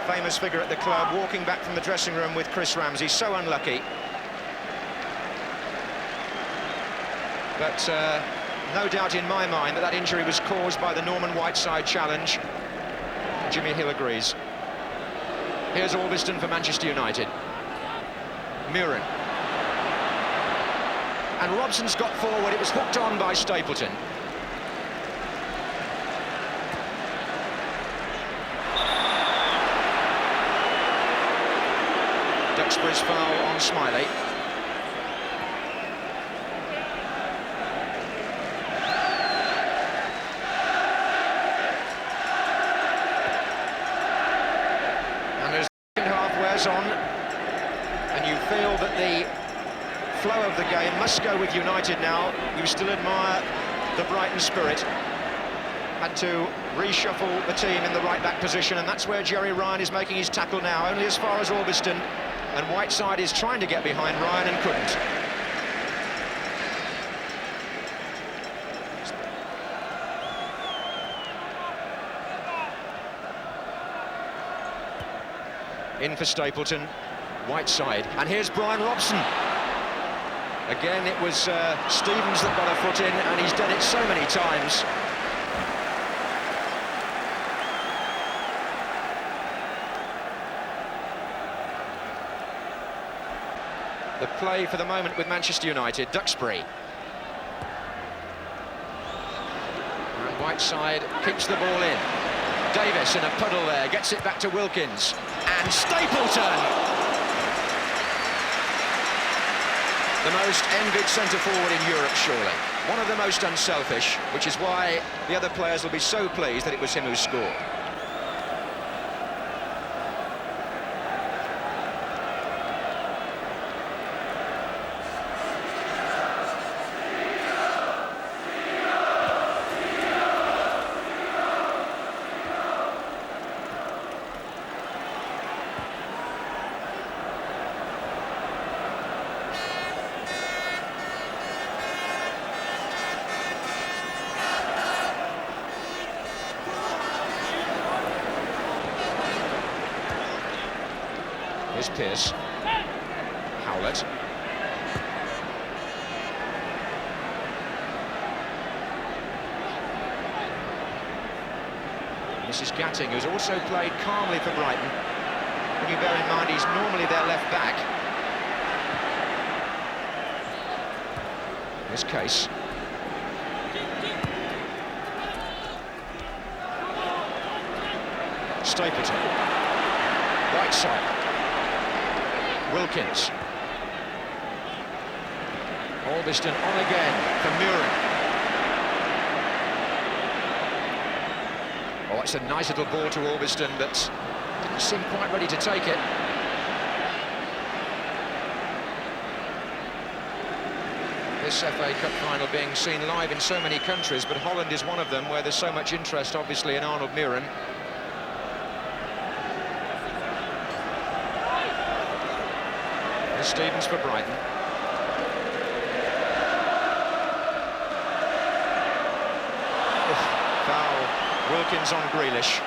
famous figure at the club, walking back from the dressing room with Chris Ramsey. So unlucky. But no doubt in my mind that that injury was caused by the Norman Whiteside challenge. Jimmy Hill agrees. Here's Orbiston for Manchester United. Muren. And Robson's got forward. It was hooked on by Stapleton. Duxbury's foul on Smiley. On, and you feel that the flow of the game must go with United now. You still admire the Brighton spirit. Had to reshuffle the team in the right-back position, and that's where Jerry Ryan is making his tackle now, only as far as Orbiston. and Whiteside is trying to get behind Ryan and couldn't. In for Stapleton, Whiteside, and here's Brian Robson. Again, it was Stevens that got a foot in, and he's done it so many times. The play for the moment with Manchester United, Duxbury. And Whiteside keeps the ball in. Davis in a puddle there, gets it back to Wilkins. And Stapleton! The most envied centre-forward in Europe, surely. One of the most unselfish, which is why the other players will be so pleased that it was him who scored. Here's Pearce. Howlett. This is Gatting, who's also played calmly for Brighton. When you bear in mind he's normally their left back. Here's Case. Stapleton. Whiteside. Wilkins. Albiston on again for Muren. Oh, it's a nice little ball to Albiston, but didn't seem quite ready to take it. This FA Cup final being seen live in so many countries, but Holland is one of them where there's so much interest, obviously, in Arnold Muren. Stevens for Brighton. Foul. Wilkins on Grealish.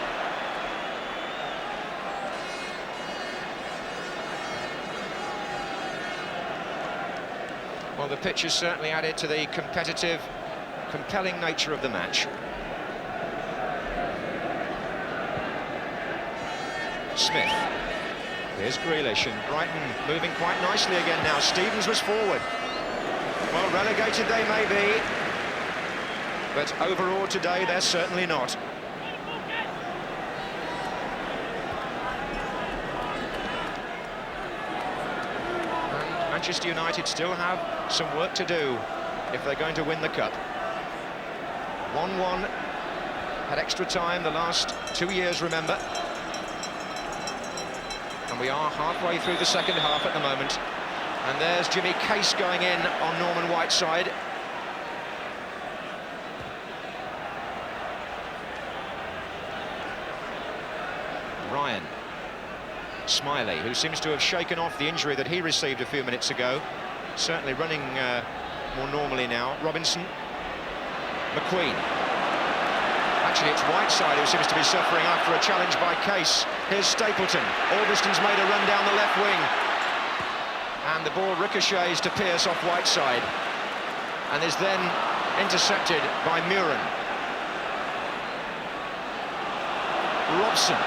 Well, the pitch has certainly added to the competitive, compelling nature of the match. Smith. Here's Grealish, and Brighton moving quite nicely again now. Stevens was forward. Well, relegated they may be, but overall today they're certainly not. And Manchester United still have some work to do if they're going to win the cup. 1-1 at extra time the last 2 years, remember. And we are halfway through the second half at the moment. And there's Jimmy Case going in on Norman Whiteside. Ryan. Smiley, who seems to have shaken off the injury that he received a few minutes ago. Certainly running more normally now. Robinson. McQueen. Actually, it's Whiteside who seems to be suffering after a challenge by Case. Here's Stapleton. Albiston's made a run down the left wing. And the ball ricochets to Pearce off Whiteside. And is then intercepted by Muren. Robson.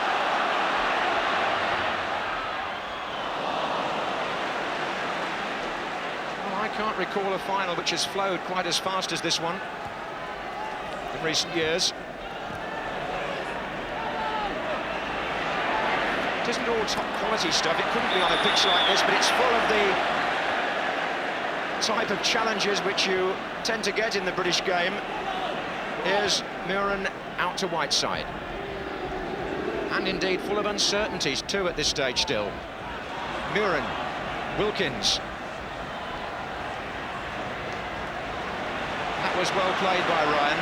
Well, I can't recall a final which has flowed quite as fast as this one in recent years. It isn't all top quality stuff. It couldn't be on a pitch like this, but it's full of the type of challenges which you tend to get in the British game. Here's Muren out to Whiteside. And indeed full of uncertainties too at this stage still. Muren, Wilkins. That was well played by Ryan.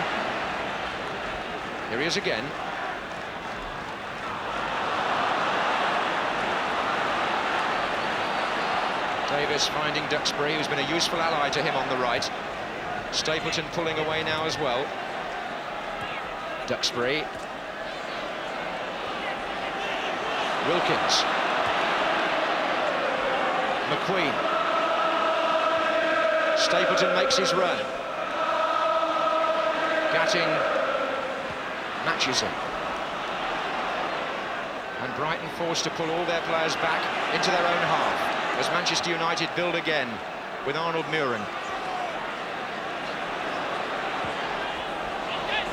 Here he is again. Davis finding Duxbury, who's been a useful ally to him on the right. Stapleton pulling away now as well. Duxbury. Wilkins. McQueen. Stapleton makes his run. Gatting matches him. And Brighton forced to pull all their players back into their own half as Manchester United build again with Arnold Muren.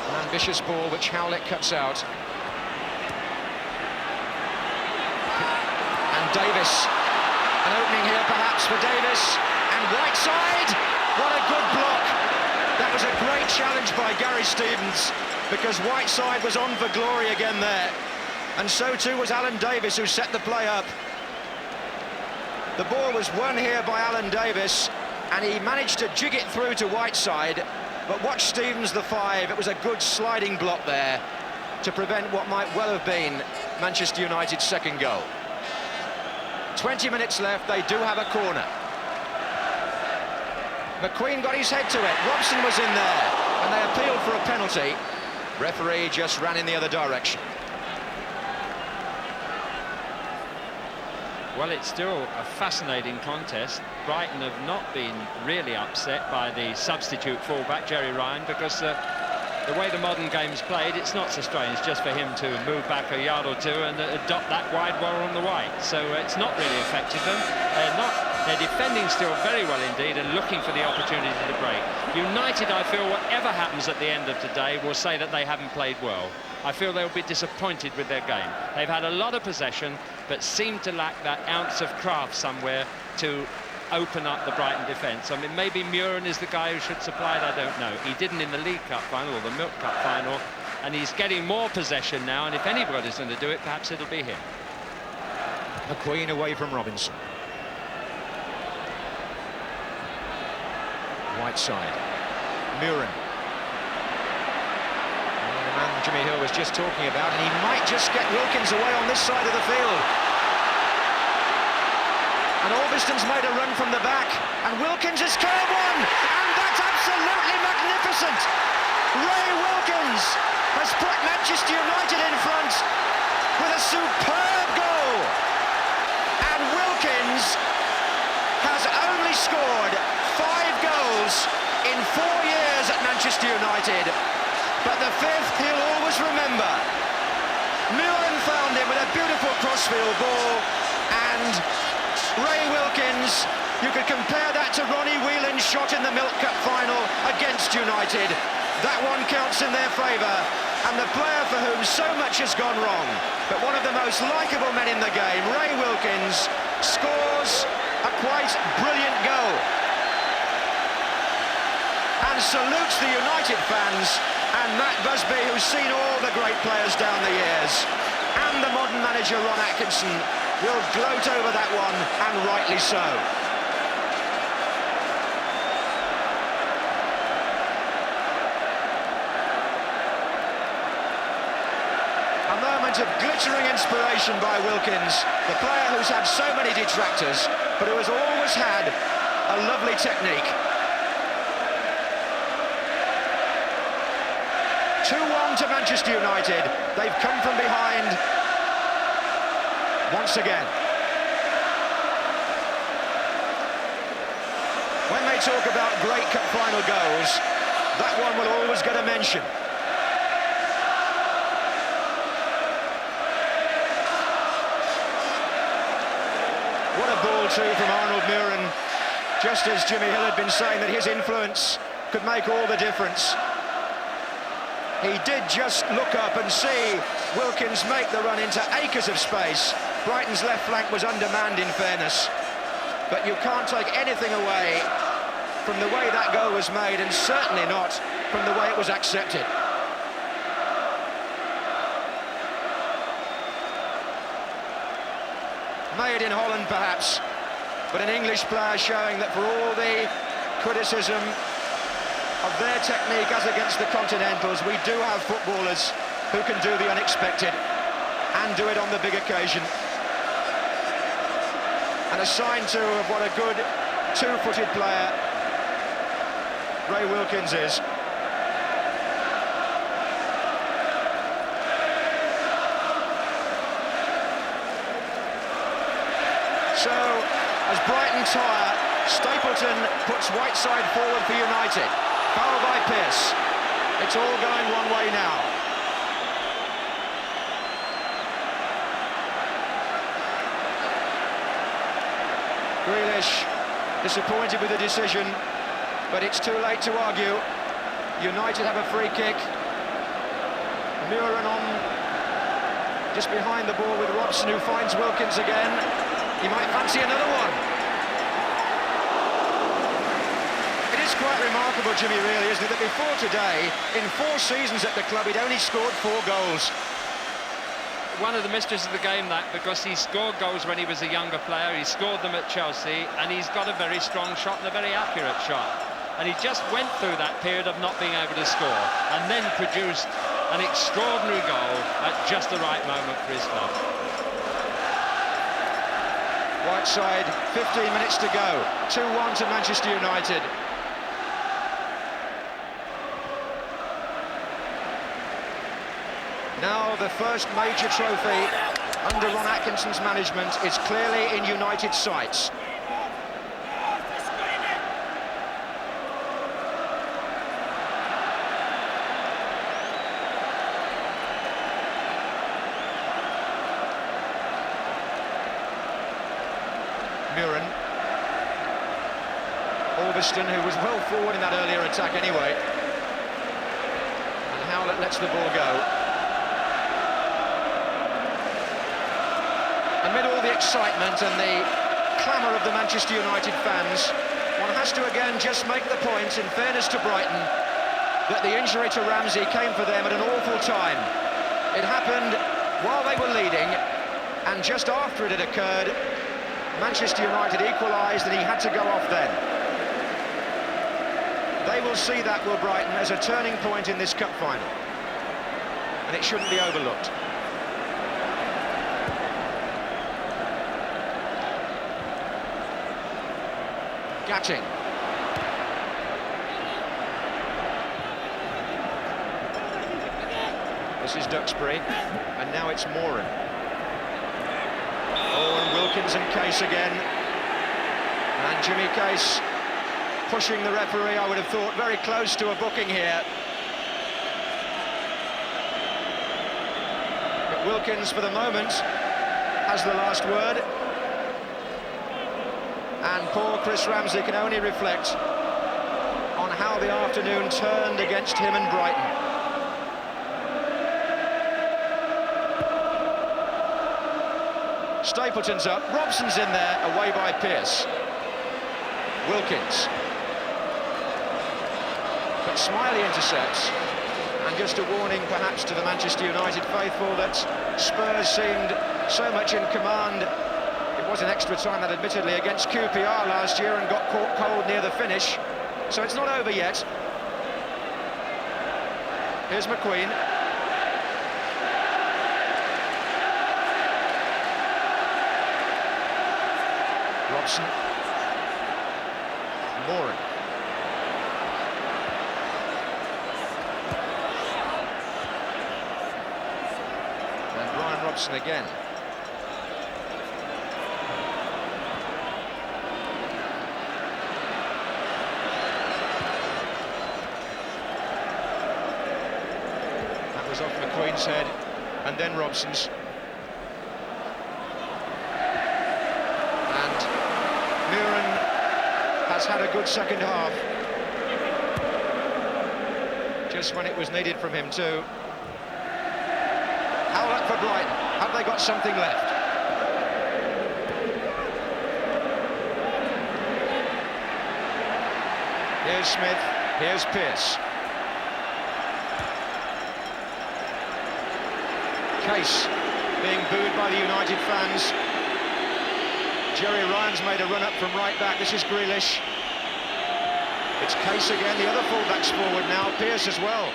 An ambitious ball which Howlett cuts out. And Davis. An opening here perhaps for Davis. And Whiteside. What a good block. That was a great challenge by Gary Stevens, because Whiteside was on for glory again there. And so too was Alan Davis, who set the play up. The ball was won here by Alan Davis, and he managed to jig it through to Whiteside. But watch Stevens, the 5. It was a good sliding block there to prevent what might well have been Manchester United's second goal. 20 minutes left, they do have a corner. McQueen got his head to it, Robson was in there, and they appealed for a penalty. Referee just ran in the other direction. Well, it's still a fascinating contest. Brighton have not been really upset by the substitute fullback, Jerry Ryan, because the way the modern game's played, it's not so strange just for him to move back a yard or two and adopt that wide ball on the right. So it's not really affected them. They're defending still very well indeed and looking for the opportunity to break. United, I feel, whatever happens at the end of today, will say that they haven't played well. I feel they'll be disappointed with their game. They've had a lot of possession, but seem to lack that ounce of craft somewhere to open up the Brighton defence. I mean, maybe Muren is the guy who should supply it, I don't know. He didn't in the League Cup final or the Milk Cup final, and he's getting more possession now, and if anybody's going to do it, perhaps it'll be him. McQueen away from Robinson. Whiteside. Muren. The man Jimmy Hill was just talking about, and he might just get Wilkins away on this side of the field. And Orbiston's made a run from the back, and Wilkins has curved one, and that's absolutely magnificent. Ray Wilkins has put Manchester United in front with a superb goal. And Wilkins has only scored 5 goals in 4 years at Manchester United, but the 5th he'll always remember. Muren found him with a beautiful crossfield ball, and Ray Wilkins, you could compare that to Ronnie Whelan's shot in the Milk Cup final against United. That one counts in their favour, and the player for whom so much has gone wrong, but one of the most likeable men in the game, Ray Wilkins, scores a quite brilliant goal and salutes the United fans and Matt Busby, who's seen all the great players down the years, and the modern manager Ron Atkinson will gloat over that one, and rightly so. A moment of glittering inspiration by Wilkins, the player who's had so many detractors, but who has always had a lovely technique. 2-1 to Manchester United. They've come from behind once again. When they talk about great cup final goals, that one will always get a mention. What a ball too from Arnold Muren, just as Jimmy Hill had been saying that his influence could make all the difference. He did just look up and see Wilkins make the run into acres of space. Brighton's left flank was undermanned, in fairness, but you can't take anything away from the way that goal was made, and certainly not from the way it was accepted. Made in Holland, perhaps, but an English player showing that for all the criticism of their technique as against the Continentals, we do have footballers who can do the unexpected and do it on the big occasion. And a sign too of what a good two-footed player Ray Wilkins is. So, as Brighton tire, Stapleton puts Whiteside forward for United. Foul by Pearce. It's all going one way now. Grealish disappointed with the decision, but it's too late to argue. United have a free kick. Muren on just behind the ball with Robson, who finds Wilkins again. He might fancy another one. It is quite remarkable, Jimmy, really, isn't it, that before today, in 4 seasons at the club, he'd only scored 4 goals. One of the mysteries of the game, that, because he scored goals when he was a younger player, he scored them at Chelsea, and he's got a very strong shot and a very accurate shot. And he just went through that period of not being able to score, and then produced an extraordinary goal at just the right moment for his club. Whiteside, 15 minutes to go. 2-1 to Manchester United. Now the first major trophy under Ron Atkinson's management is clearly in United's sights. Muren. Orbiston, who was well forward in that earlier attack anyway. And Howlett lets the ball go. Amid all the excitement and the clamour of the Manchester United fans, one has to again just make the point, in fairness to Brighton, that the injury to Ramsey came for them at an awful time. It happened while they were leading, and just after it had occurred, Manchester United equalised and he had to go off then. They will see that, will Brighton, as a turning point in this cup final. And it shouldn't be overlooked. Gatting. This is Duxbury, and now it's Moran. Oh, and Wilkins and Case again. And Jimmy Case pushing the referee, I would have thought, very close to a booking here. But Wilkins, for the moment, has the last word. And poor Chris Ramsey can only reflect on how the afternoon turned against him and Brighton. Stapleton's up, Robson's in there, away by Pearce. Wilkins. But Smiley intercepts, and just a warning perhaps to the Manchester United faithful that Spurs seemed so much in command. It was an extra time, that admittedly, against QPR last year and got caught cold near the finish. So it's not over yet. Here's McQueen. Robson. Moran. And Ryan Robson again. That was off McQueen's head, and then Robson's. Muren has had a good second half. Just when it was needed from him too. Howlett for Brighton. Have they got something left? Here's Smith, here's Pearce. Case being booed by the United fans. Jerry Ryan's made a run up from right back. This is Grealish. It's Case again, the other fullbacks forward now, Pearce as well.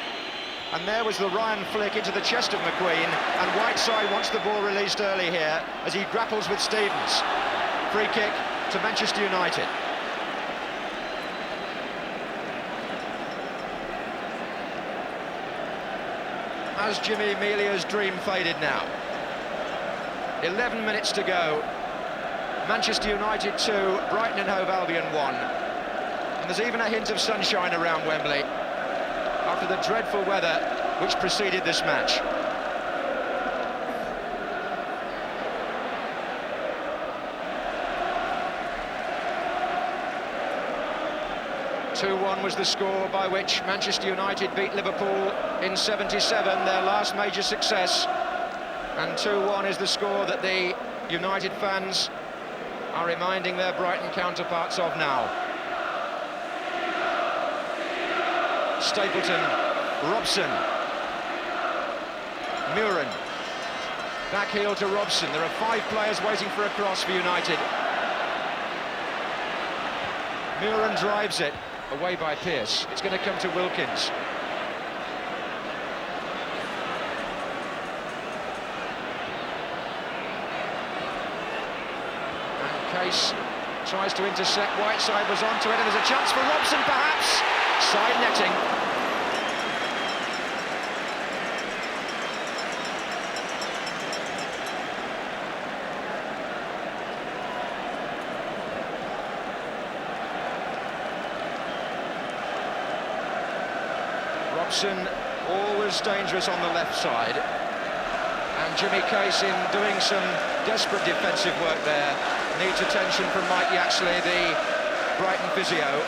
And there was the Ryan flick into the chest of McQueen, and Whiteside wants the ball released early here as he grapples with Stevens. Free kick to Manchester United. Has Jimmy Emilio's dream faded now? 11 minutes to go. Manchester United 2, Brighton and Hove Albion 1. And there's even a hint of sunshine around Wembley after the dreadful weather which preceded this match. (2-1) was the score by which Manchester United beat Liverpool in '77, their last major success. And 2-1 is the score that the United fans are reminding their Brighton counterparts of now. Stapleton, Robson, Muren, back heel to Robson. There are 5 players waiting for a cross for United. Muren drives it, away by Pearce. It's going to come to Wilkins. Case tries to intercept, Whiteside was onto it, and there's a chance for Robson perhaps. Side netting. Robson always dangerous on the left side, and Jimmy Case in doing some desperate defensive work there. Needs attention from Mike Yaxley, the Brighton physio.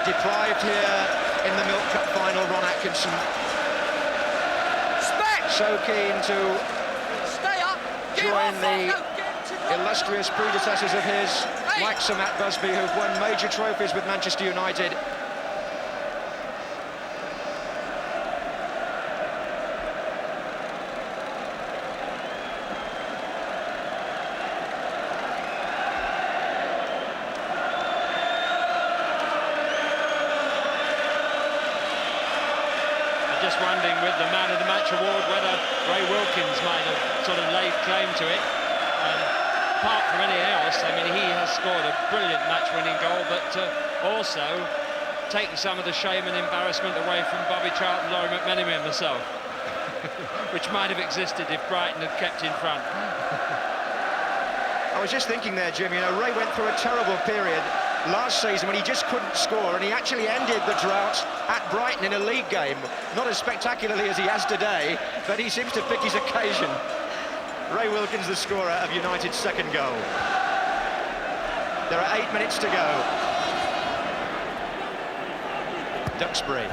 Deprived here in the Milk Cup final, Ron Atkinson. So keen to join the illustrious predecessors of his, like Sir Matt Busby, who've won major trophies with Manchester United. Just wondering with the Man of the Match award whether Ray Wilkins might have sort of laid claim to it. And apart from anything else, I mean, he has scored a brilliant match-winning goal, but also taken some of the shame and embarrassment away from Bobby Charlton, Laurie McMenemy and myself, which might have existed if Brighton had kept in front. I was just thinking there, Jim, you know, Ray went through a terrible period last season when he just couldn't score, and he actually ended the drought at Brighton in a league game. Not as spectacularly as he has today, but he seems to pick his occasion. Ray Wilkins, the scorer of United's second goal. There are 8 minutes to go. Duxbury.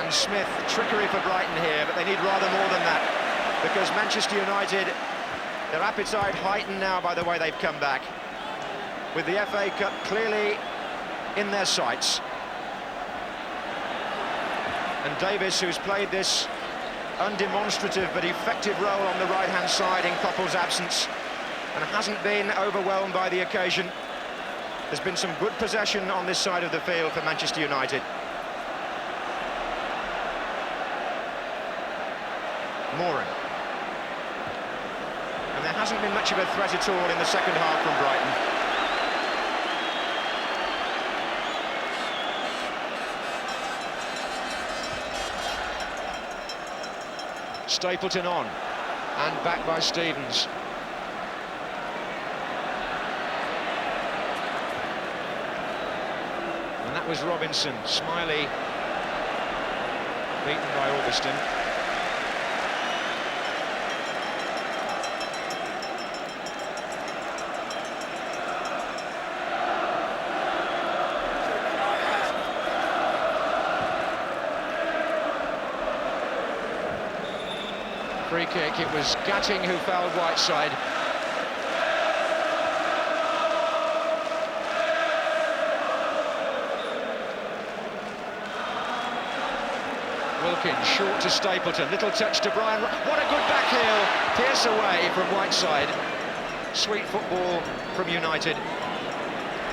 And Smith, trickery for Brighton here, but they need rather more than that, because Manchester United, their appetite heightened now by the way they've come back, with the FA Cup clearly in their sights. And Davis, who's played this undemonstrative but effective role on the right-hand side in Coppell's absence and hasn't been overwhelmed by the occasion. There's been some good possession on this side of the field for Manchester United. Moran. And there hasn't been much of a threat at all in the second half from Brighton. Stapleton on, and back by Stevens. And that was Robinson. Smiley beaten by Augustin. Free kick, it was Gatting who fouled Whiteside. Wilkins, short to Stapleton, little touch to Brian. What a good back heel, Pearce away from Whiteside. Sweet football from United.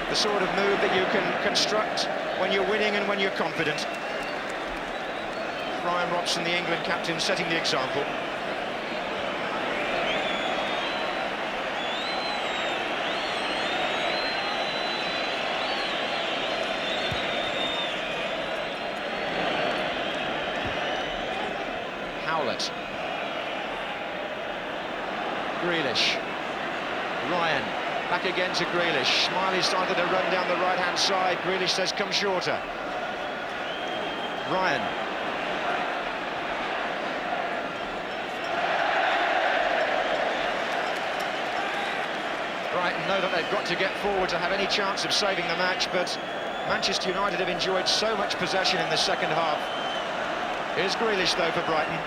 The sort of move that you can construct when you're winning and when you're confident. Ryan Robson, the England captain, setting the example. Howlett. Grealish. Ryan. Back again to Grealish. Smiley started to run down the right-hand side. Grealish says, come shorter. Ryan. Brighton know that they've got to get forward to have any chance of saving the match, but Manchester United have enjoyed so much possession in the second half. Here's Grealish, though, for Brighton.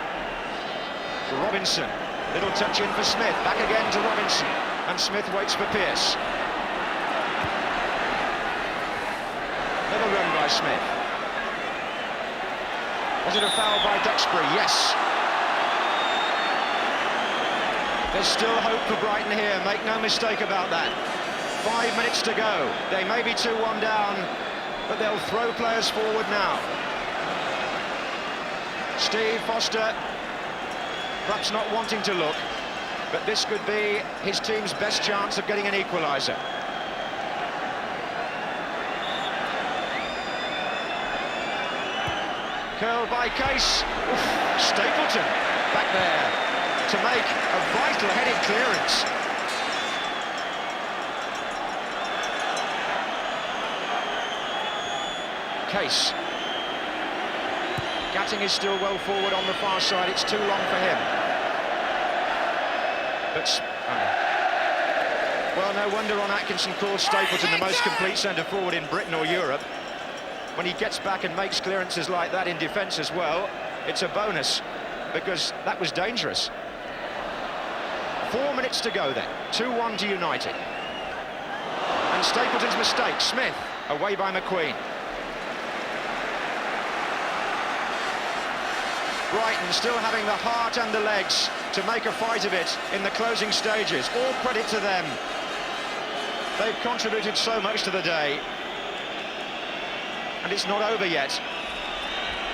Robinson. Little touch in for Smith. Back again to Robinson. And Smith waits for Pearce. Another run by Smith. Was it a foul by Duxbury? Yes. There's still hope for Brighton here, make no mistake about that. 5 minutes to go. They may be 2-1 down, but they'll throw players forward now. Steve Foster, perhaps not wanting to look, but this could be his team's best chance of getting an equaliser. Curled by Case. Oof, Stapleton back there to make a vital headed clearance. Case. Gatting is still well forward on the far side. It's too long for him. But well, no wonder Ron Atkinson calls Stapleton the most complete centre forward in Britain or Europe. When he gets back and makes clearances like that in defence as well, it's a bonus, because that was dangerous. 4 minutes to go then, 2-1 to United. And Stapleton's mistake, Smith, away by McQueen. Brighton still having the heart and the legs to make a fight of it in the closing stages. All credit to them. They've contributed so much to the day. And it's not over yet.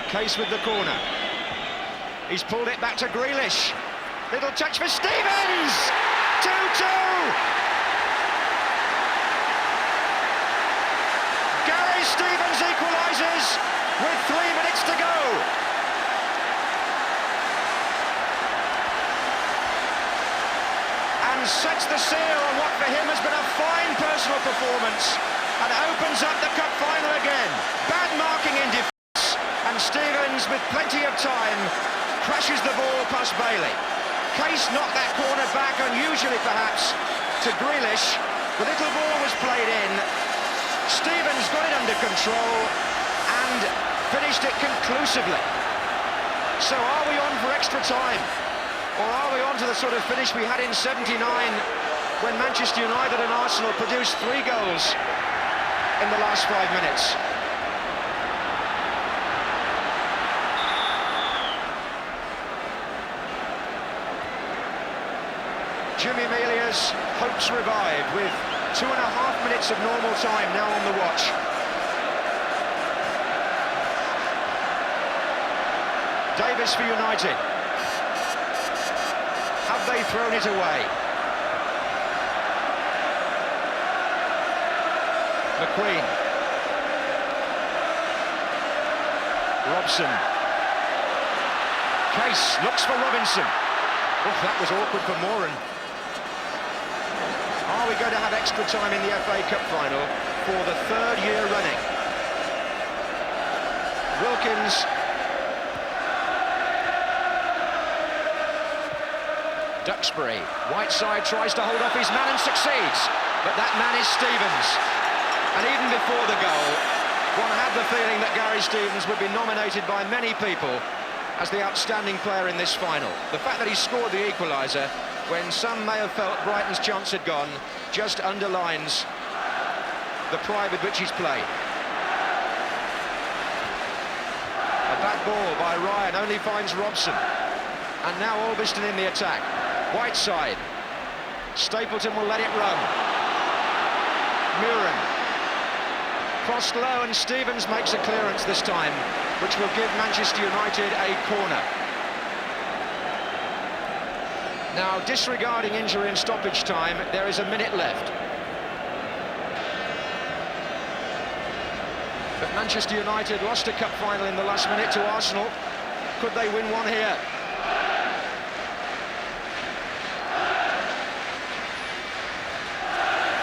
Case with the corner. He's pulled it back to Grealish. Little touch for Stevens! 2-2! Gary Stevens equalises with 3 minutes to go. And sets the seal on what for him has been a fine personal performance. And opens up the cup final again. Bad marking in defence, and Stevens, with plenty of time, crashes the ball past Bailey. Case knocked that corner back, unusually perhaps, to Grealish. The little ball was played in. Stevens got it under control and finished it conclusively. So are we on for extra time? Or are we on to the sort of finish we had in '79 when Manchester United and Arsenal produced 3 goals in the last 5 minutes? Jimmy Melia's hopes revived with 2.5 minutes of normal time now on the watch. Davis for United. Have they thrown it away? McQueen. Robson. Case looks for Robinson. Oh, that was awkward for Moran. Are we going to have extra time in the FA Cup final for the 3rd year running? Wilkins. Duxbury. Whiteside tries to hold off his man and succeeds. But that man is Stevens. And even before the goal, one had the feeling that Gary Stevens would be nominated by many people as the outstanding player in this final. The fact that he scored the equaliser when some may have felt Brighton's chance had gone just underlines the pride with which he's played. A back ball by Ryan only finds Robson. And now Albiston in the attack. Whiteside. Stapleton will let it run. Muren. Crossed low, and Stevens makes a clearance this time, which will give Manchester United a corner. Now, disregarding injury and stoppage time, there is a minute left. But Manchester United lost a cup final in the last minute to Arsenal. Could they win one here?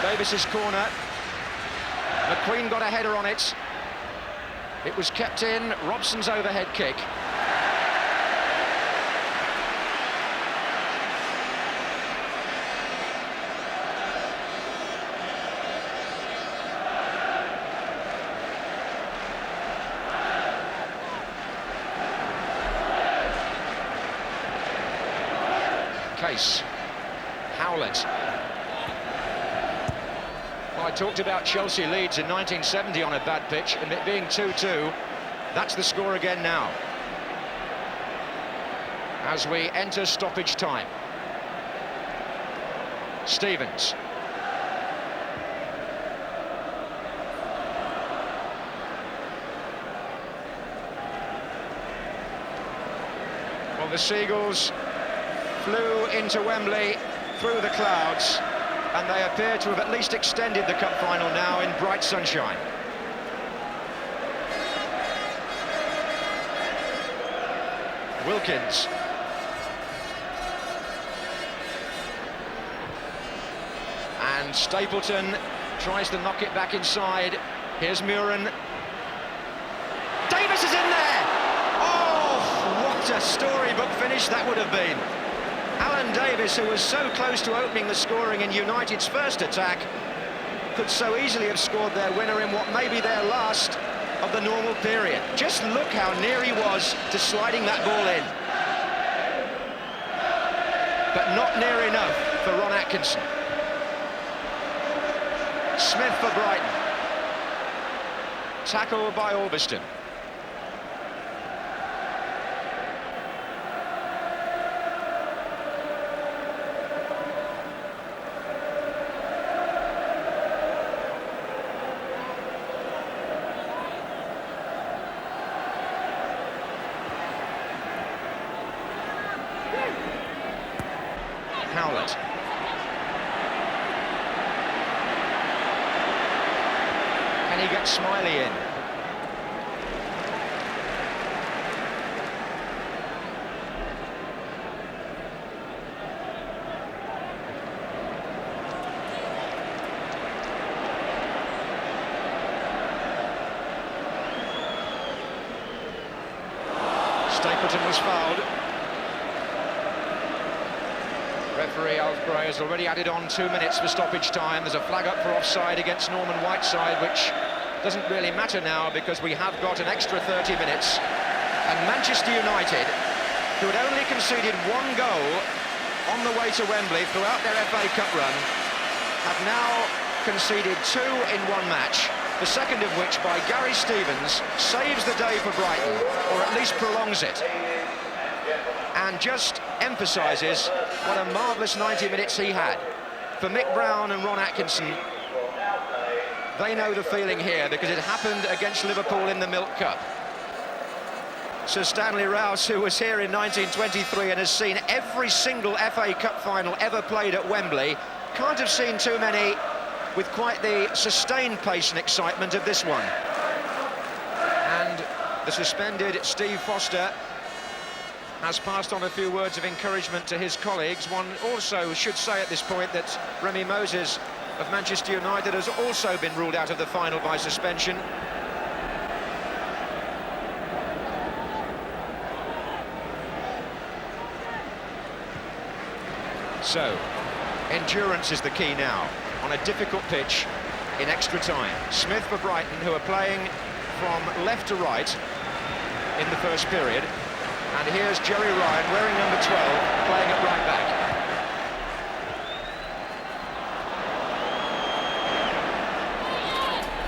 Davis's corner. McQueen got a header on it. It was kept in. Robson's overhead kick. Case. Howlett. Well, I talked about Chelsea Leeds in 1970 on a bad pitch, and it being 2-2, that's the score again now. As we enter stoppage time. Stevens. Well, the Seagulls flew into Wembley through the clouds, and they appear to have at least extended the cup final now in bright sunshine. Wilkins. And Stapleton tries to knock it back inside. Here's Muren. Davis is in there! Oh, what a storybook finish that would have been. Alan Davis, who was so close to opening the scoring in United's first attack, could so easily have scored their winner in what may be their last of the normal period. Just look how near he was to sliding that ball in. But not near enough for Ron Atkinson. Smith for Brighton. Tackle by Albiston. Howlett. Can he get Smiley in? Stapleton was fouled. Referee Alf Gray has already added on 2 minutes for stoppage time. There's a flag up for offside against Norman Whiteside, which doesn't really matter now because we have got an extra 30 minutes. And Manchester United, who had only conceded 1 goal on the way to Wembley throughout their FA Cup run, have now conceded 2 in 1 match, the second of which by Gary Stevens saves the day for Brighton, or at least prolongs it. And just emphasises what a marvellous 90 minutes he had. For Mick Brown and Ron Atkinson, they know the feeling here because it happened against Liverpool in the Milk Cup. Sir Stanley Rouse, who was here in 1923 and has seen every single FA Cup final ever played at Wembley, can't have seen too many with quite the sustained pace and excitement of this one. And the suspended Steve Foster has passed on a few words of encouragement to his colleagues. One also should say at this point that Remy Moses of Manchester United has also been ruled out of the final by suspension. So, endurance is the key now, on a difficult pitch in extra time. Smith for Brighton, who are playing from left to right in the first period. And here's Jerry Ryan, wearing number 12, playing at right back.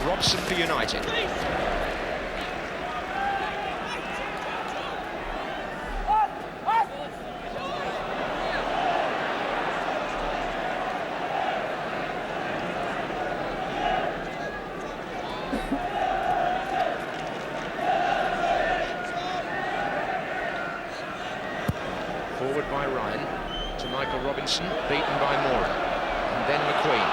Robson for United. Forward by Ryan to Michael Robinson, beaten by Moran, and then McQueen.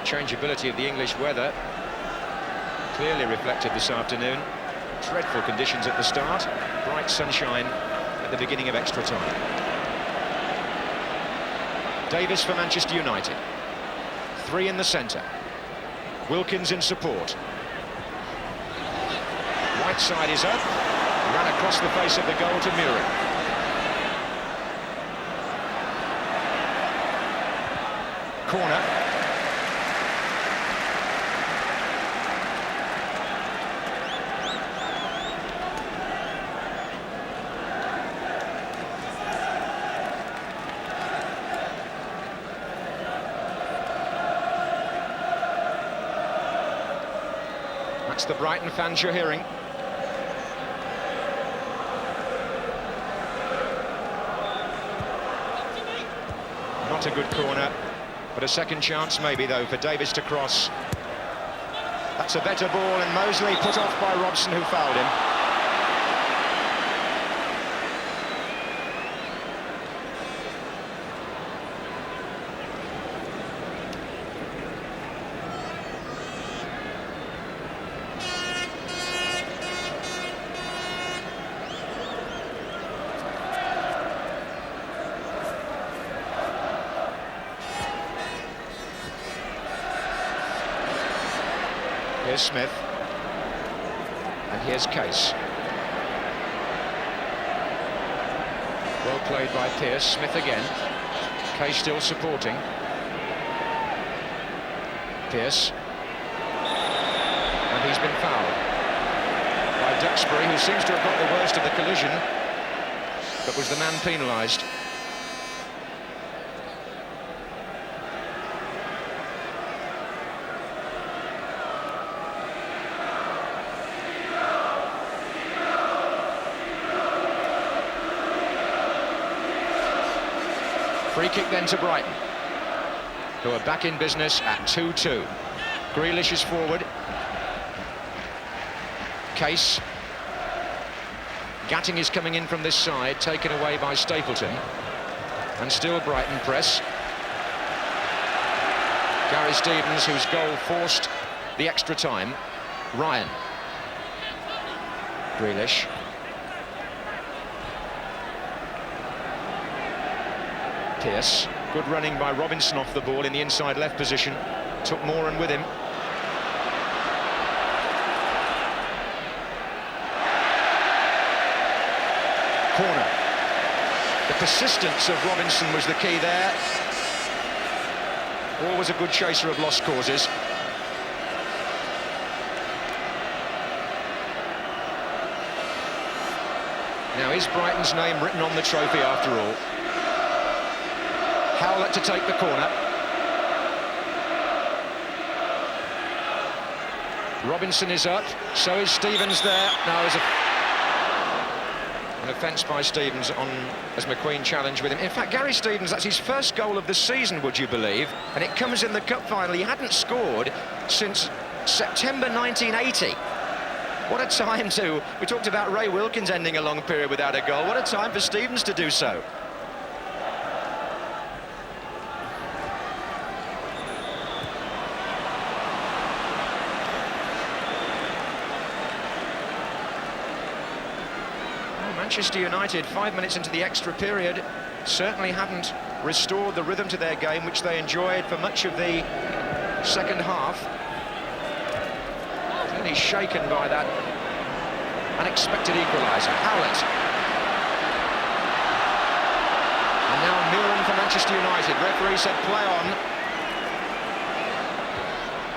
Changeability of the English weather clearly reflected this afternoon. Dreadful conditions at the start, bright sunshine at the beginning of extra time. Davis for Manchester United. 3 in the centre. Wilkins in support. Whiteside is up, ran across the face of the goal to Murin. Corner. That's the Brighton fans you're hearing. Not a good corner, but a second chance maybe though for Davis to cross. That's a better ball, and Mosley put off by Robson, who fouled him. Here's Smith, and here's Case. Well played by Pearce. Smith again. Case still supporting. Pearce. And he's been fouled by Duxbury, who seems to have got the worst of the collision, but was the man penalised. Free kick then to Brighton, who are back in business at 2-2. Grealish is forward. Case. Gatting is coming in from this side, taken away by Stapleton. And still Brighton press. Gary Stevens, whose goal forced the extra time. Ryan. Grealish. Pearce. Good running by Robinson off the ball in the inside left position. Took Moran with him. Corner. The persistence of Robinson was the key there. Always a good chaser of lost causes. Now, is Brighton's name written on the trophy after all? Howlett to take the corner. Robinson is up, so is Stevens there. Now there's an offence by Stevens on as McQueen challenged with him. In fact, Gary Stevens, that's his first goal of the season, would you believe? And it comes in the cup final. He hadn't scored since September 1980. What a time to... We talked about Ray Wilkins ending a long period without a goal. What a time for Stevens to do so. Manchester United, 5 minutes into the extra period, certainly haven't restored the rhythm to their game, which they enjoyed for much of the second half. Really shaken by that unexpected equaliser. Howlett. And now Murin for Manchester United. Referee said play on.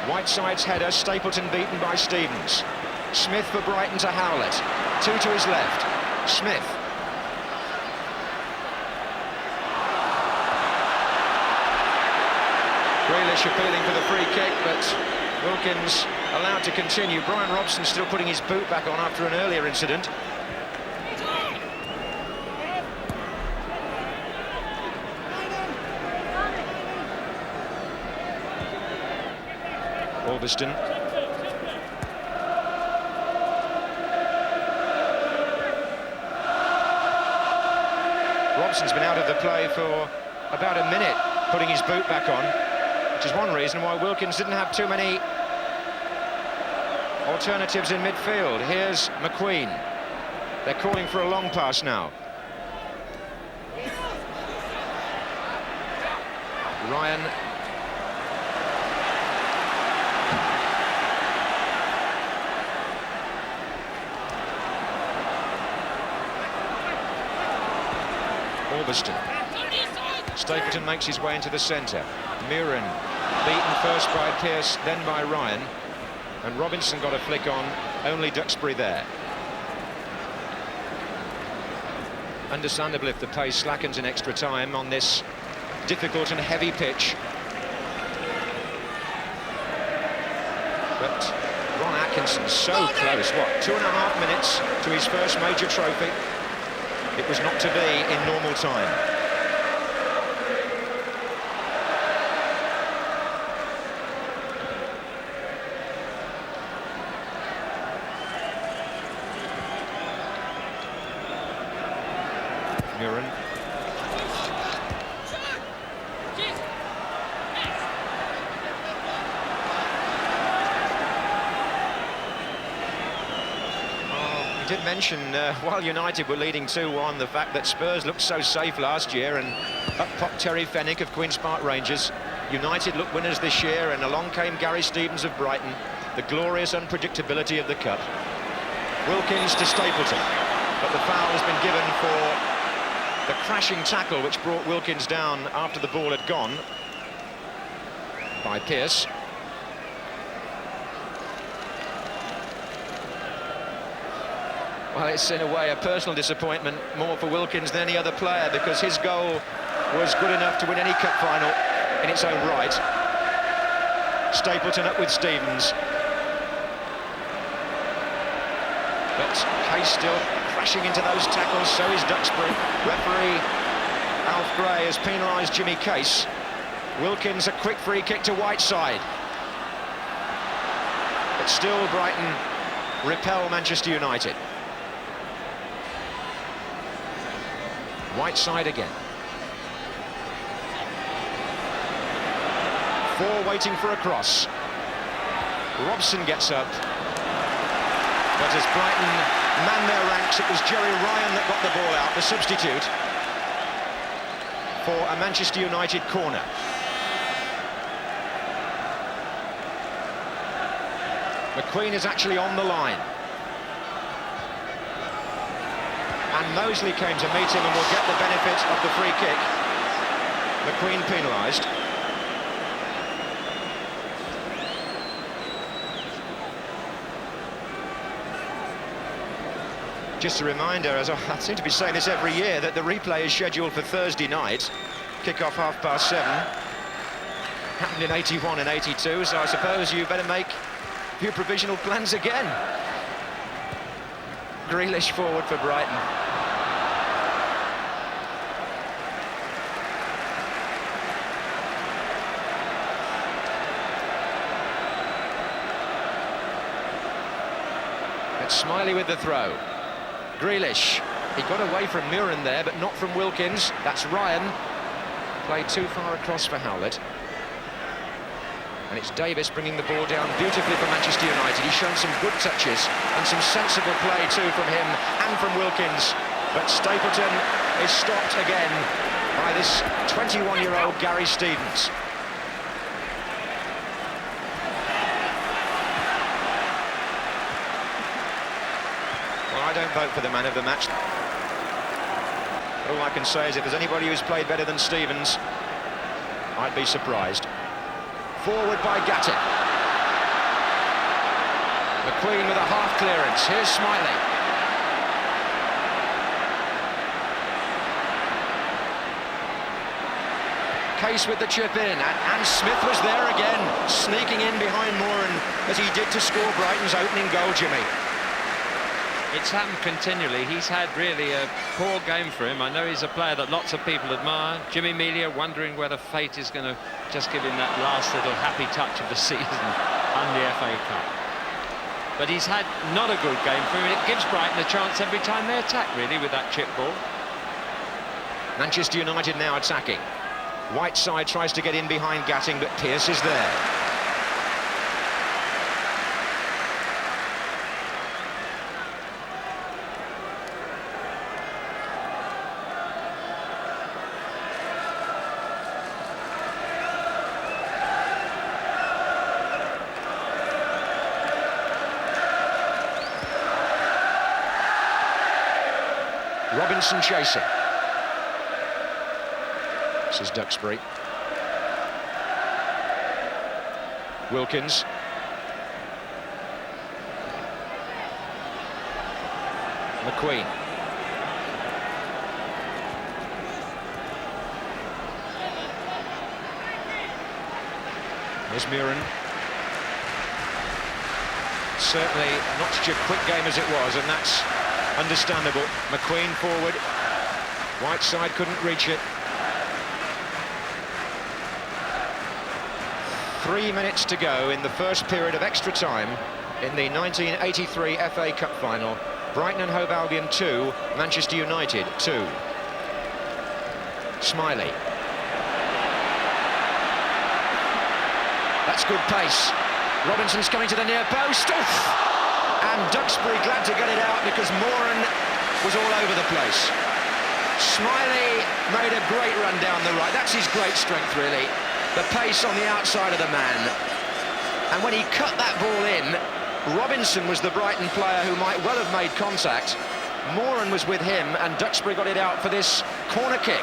Whiteside's header, Stapleton beaten by Stevens. Smith for Brighton to Howlett. 2 to his left. Smith. Grealish appealing for the free kick, but Wilkins allowed to continue. Brian Robson still putting his boot back on after an earlier incident. Alveston. Robson's been out of the play for about a minute, putting his boot back on, which is one reason why Wilkins didn't have too many alternatives in midfield. Here's McQueen. They're calling for a long pass now. Ryan. Orbiston. Stapleton makes his way into the centre. Murin beaten first by Pearce, then by Ryan. And Robinson got a flick on, only Duxbury there. Understandably, if the pace slackens in extra time on this difficult and heavy pitch. But Ron Atkinson so close, what, 2.5 minutes to his first major trophy? It was not to be in normal time. Murin. We did mention, while United were leading 2-1, the fact that Spurs looked so safe last year, and up popped Terry Fenwick of Queen's Park Rangers. United looked winners this year, and along came Gary Stevens of Brighton. The glorious unpredictability of the Cup. Wilkins to Stapleton, but the foul has been given for the crashing tackle which brought Wilkins down after the ball had gone by Pearce. Well, it's in a way a personal disappointment more for Wilkins than any other player, because his goal was good enough to win any cup final in its own right. Stapleton up with Stevens. But Case still crashing into those tackles, so is Duxbury. Referee Alf Gray has penalised Jimmy Case. Wilkins a quick free kick to Whiteside. But still Brighton repel Manchester United. Whiteside again. 4 waiting for a cross. Robson gets up. But as Brighton man their ranks, it was Jerry Ryan that got the ball out, the substitute, for a Manchester United corner. McQueen is actually on the line. And Mosley came to meet him and will get the benefit of the free kick. McQueen penalised. Just a reminder, as I seem to be saying this every year, that the replay is scheduled for Thursday night. Kick-off 7:30. Happened in 81 and 82, so I suppose you better make a few provisional plans again. Grealish forward for Brighton. It's Smiley with the throw. Grealish, he got away from Murin there, but not from Wilkins. That's Ryan. Played too far across for Howlett. And it's Davis bringing the ball down beautifully for Manchester United. He's shown some good touches and some sensible play too from him and from Wilkins. But Stapleton is stopped again by this 21-year-old Gary Stevens. I don't vote for the man of the match. All I can say is if there's anybody who's played better than Stevens, I'd be surprised. Forward by Gattin. McQueen with a half clearance. Here's Smiley. Case with the chip in, and Smith was there again, sneaking in behind Moran as he did to score Brighton's opening goal, Jimmy. It's happened continually. He's had really a poor game for him. I know he's a player that lots of people admire. Jimmy Melia wondering whether fate is going to just give him that last little happy touch of the season and the FA Cup. But he's had not a good game for him. It gives Brighton a chance every time they attack, really, with that chip ball. Manchester United now attacking. Whiteside tries to get in behind Gatting, but Pearce is there. Robinson chasing. This is Duxbury. Wilkins. McQueen. There's Muren. Certainly not such a quick game as it was, and that's understandable. McQueen forward. Whiteside couldn't reach it. 3 minutes to go in the first period of extra time in the 1983 FA Cup final. Brighton and Hove Albion 2, Manchester United 2. Smiley. That's good pace. Robinson's coming to the near post. Oof! And Duxbury glad to get it out because Moran was all over the place. Smiley made a great run down the right. That's his great strength, really. The pace on the outside of the man. And when he cut that ball in, Robinson was the Brighton player who might well have made contact. Moran was with him, and Duxbury got it out for this corner kick.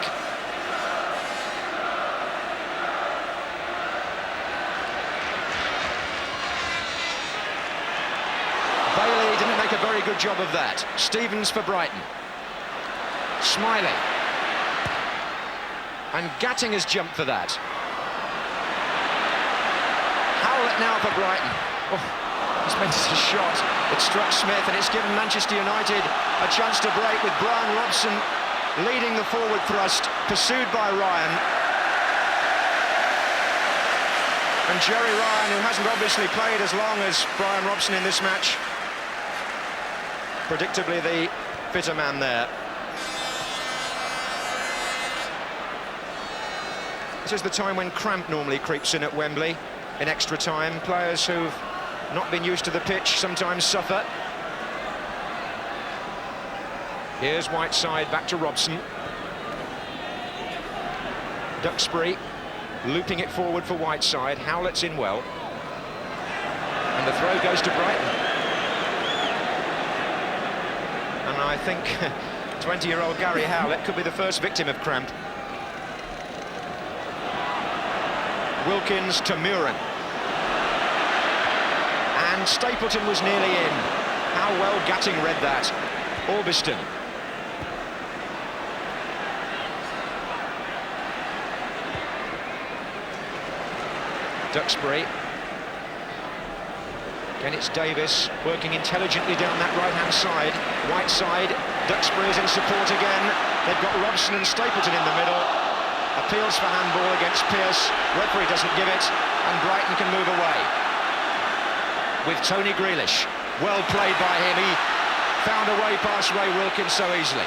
Bailey didn't make a very good job of that. Stevens for Brighton. Smiley. And Gatting has jumped for that. Howlett now for Brighton. Oh, he's meant a shot. It struck Smith, and it's given Manchester United a chance to break with Brian Robson leading the forward thrust, pursued by Ryan. And Jerry Ryan, who hasn't obviously played as long as Brian Robson in this match, predictably the fitter man there. This is the time when cramp normally creeps in at Wembley in extra time. Players who've not been used to the pitch sometimes suffer. Here's Whiteside back to Robson. Duxbury looping it forward for Whiteside. Howlett's in well. And the throw goes to Brighton. And I think 20-year-old Gary Howlett could be the first victim of cramp. Wilkins to Muren. And Stapleton was nearly in. How well Gatting read that. Orbiston. Duxbury. Again, it's Davis working intelligently down that right-hand side. Whiteside. Duxbury is in support again. They've got Robson and Stapleton in the middle. Appeals for handball against Pearce. Referee doesn't give it, and Brighton can move away. With Tony Grealish. Well played by him. He found a way past Ray Wilkins so easily.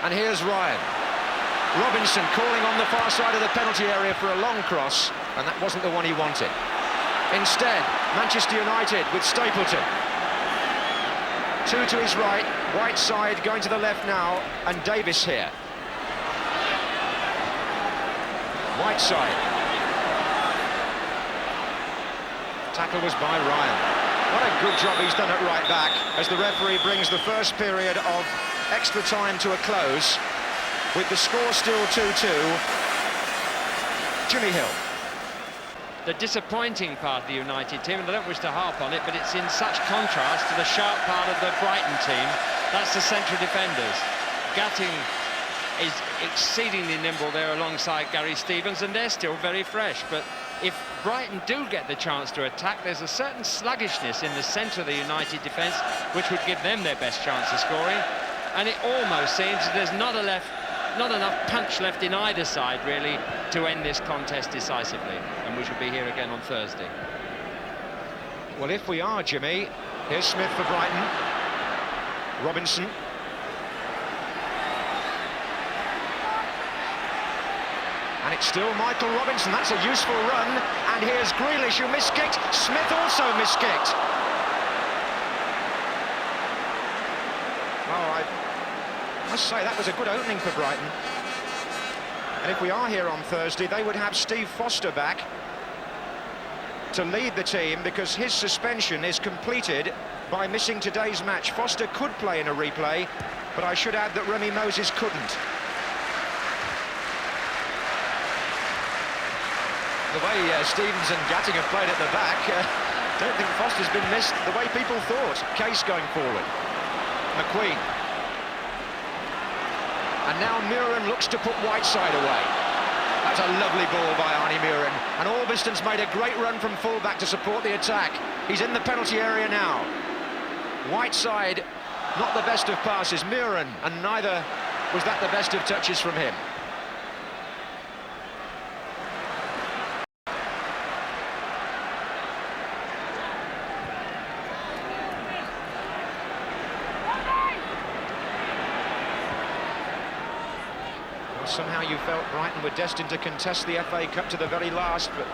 And here's Ryan. Robinson calling on the far side of the penalty area for a long cross, and that wasn't the one he wanted. Instead, Manchester United with Stapleton. Two to his right, Whiteside going to the left now, and Davis here. Whiteside. Tackle was by Ryan. What a good job he's done at right back as the referee brings the first period of extra time to a close with the score still 2-2. Jimmy Hill. The disappointing part of the United team, and I don't wish to harp on it, but it's in such contrast to the sharp part of the Brighton team. That's the central defenders. Gatting is exceedingly nimble there alongside Gary Stevens, and they're still very fresh. But if Brighton do get the chance to attack, there's a certain sluggishness in the centre of the United defence which would give them their best chance of scoring. And it almost seems that there's not enough punch left in either side, really, to end this contest decisively. And we shall be here again on Thursday. Well, if we are, Jimmy, here's Smith for Brighton. Robinson. And it's still Michael Robinson. That's a useful run. And here's Grealish, who miskicked. Smith also miskicked. Oh, I must say that was a good opening for Brighton. And if we are here on Thursday, they would have Steve Foster back to lead the team, because his suspension is completed by missing today's match. Foster could play in a replay, but I should add that Remy Moses couldn't. The way Stevens and Gatting have played at the back, don't think Foster's been missed the way people thought. Case going forward. McQueen. And now Muren looks to put Whiteside away. That's a lovely ball by Arnie Muren. And Orbiston's made a great run from full-back to support the attack. He's in the penalty area now. Whiteside, not the best of passes. Muren, and neither was that the best of touches from him. Somehow you felt Brighton were destined to contest the FA Cup to the very last, but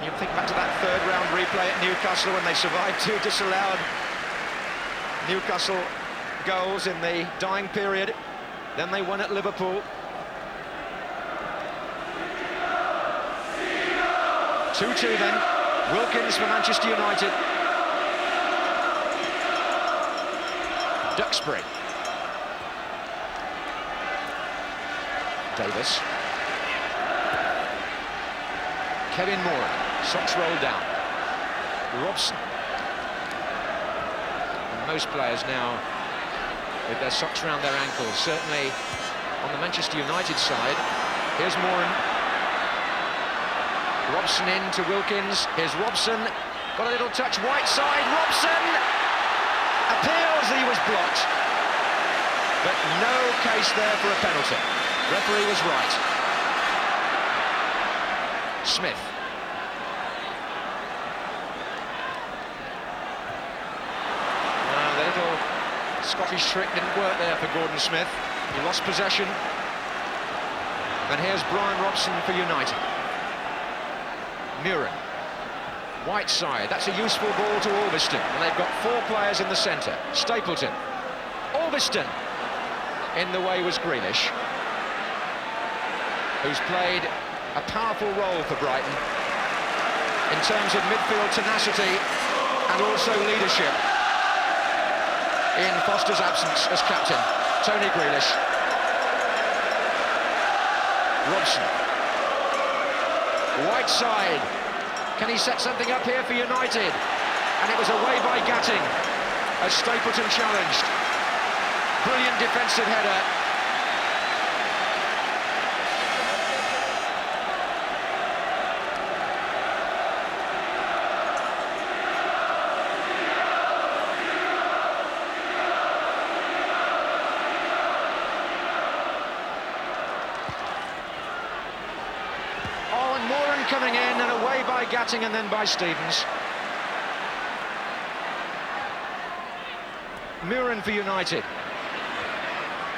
you think back to that third-round replay at Newcastle when they survived two disallowed Newcastle goals in the dying period. Then they won at Liverpool. 2-2 then. Wilkins for Manchester United. Duxbury. Davis. Kevin Moore, socks rolled down. Robson. And most players now with their socks round their ankles. Certainly on the Manchester United side. Here's Moore. Robson in to Wilkins. Here's Robson. Got a little touch. Whiteside. Robson appeals. He was blocked. But no case there for a penalty. Referee was right. Smith. The little Scottish trick didn't work there for Gordon Smith. He lost possession. And here's Brian Robson for United. Muren. Whiteside. That's a useful ball to Orbiston. And they've got four players in the centre. Stapleton. Orbiston. In the way was Grealish, who's played a powerful role for Brighton in terms of midfield tenacity and also leadership in Foster's absence as captain. Tony Grealish. Robson. Whiteside. Can he set something up here for United? And it was away by Gatting as Stapleton challenged. Brilliant defensive header. Coming in and away by Gatting and then by Stevens. Muren for United.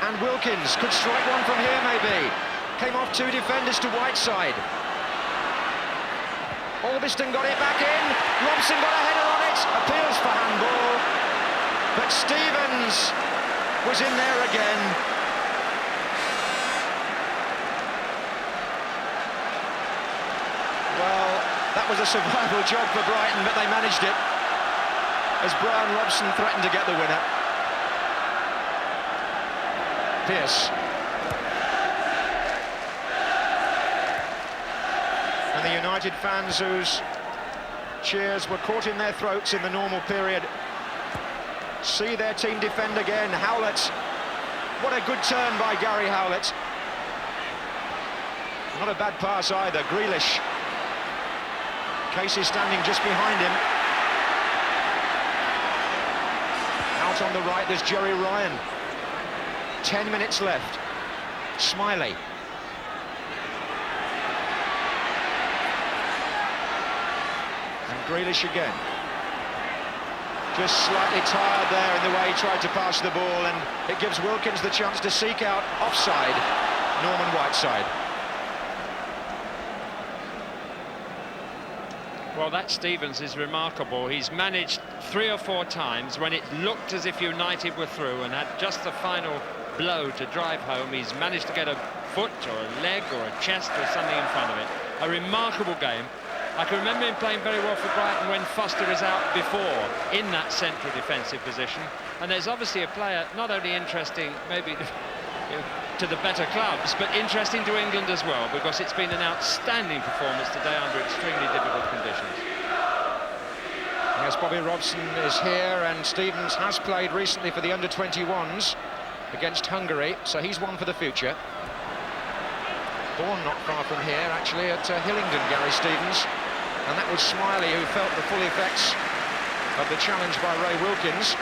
And Wilkins could strike one from here maybe. Came off two defenders to Whiteside. Orbiston got it back in. Robson got a header on it. Appeals for handball. But Stevens was in there again. Well, that was a survival job for Brighton, but they managed it as Brian Robson threatened to get the winner. Pearce. And the United fans whose cheers were caught in their throats in the normal period see their team defend again. Howlett. What a good turn by Gary Howlett. Not a bad pass either. Grealish. Casey standing just behind him. Out on the right, there's Jerry Ryan. 10 minutes left. Smiley. And Grealish again. Just slightly tired there in the way he tried to pass the ball, and it gives Wilkins the chance to seek out offside Norman Whiteside. Well, that Stevens is remarkable. He's managed 3 or 4 times when it looked as if United were through and had just the final blow to drive home. He's managed to get a foot or a leg or a chest or something in front of it. A remarkable game. I can remember him playing very well for Brighton when Foster is out before in that central defensive position. And there's obviously a player not only interesting maybe to the better clubs, but interesting to England as well, because it's been an outstanding performance today under extremely difficult conditions. Yes, Bobby Robson is here, and Stevens has played recently for the under-21s against Hungary, so he's one for the future. Born not far from here, actually, at Hillingdon, Gary Stevens. And that was Smiley who felt the full effects of the challenge by Ray Wilkins.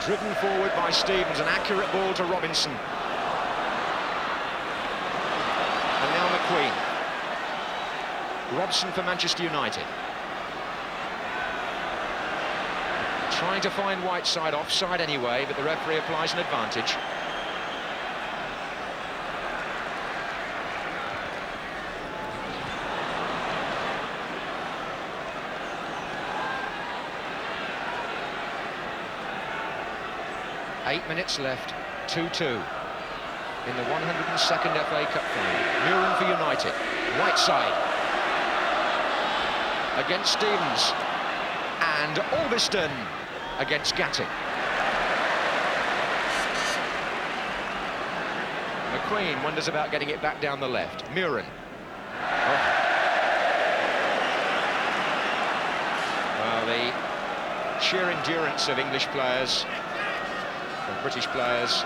Driven forward by Stevens, an accurate ball to Robinson. And now McQueen. Robson for Manchester United. Trying to find Whiteside offside anyway, but the referee applies an advantage. Eight minutes left, 2-2 in the 102nd FA Cup final. Muren for United. Whiteside against Stevens, and Albiston against Gatting. McQueen wonders about getting it back down the left. Muren. Oh. Well, the sheer endurance of English players, of British players,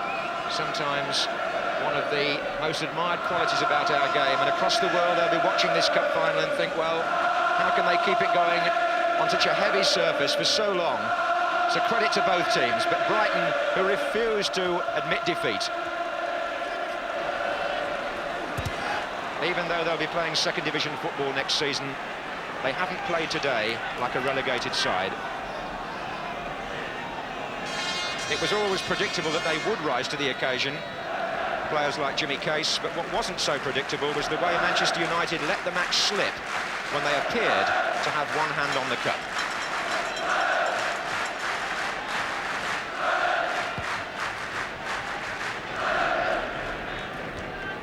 sometimes one of the most admired qualities about our game, and across the world they'll be watching this cup final and think, well, how can they keep it going on such a heavy surface for so long? So credit to both teams, but Brighton, who refused to admit defeat, even though they'll be playing second division football next season, they haven't played today like a relegated side. It was always predictable that they would rise to the occasion, players like Jimmy Case, but what wasn't so predictable was the way Manchester United let the match slip when they appeared to have one hand on the cup.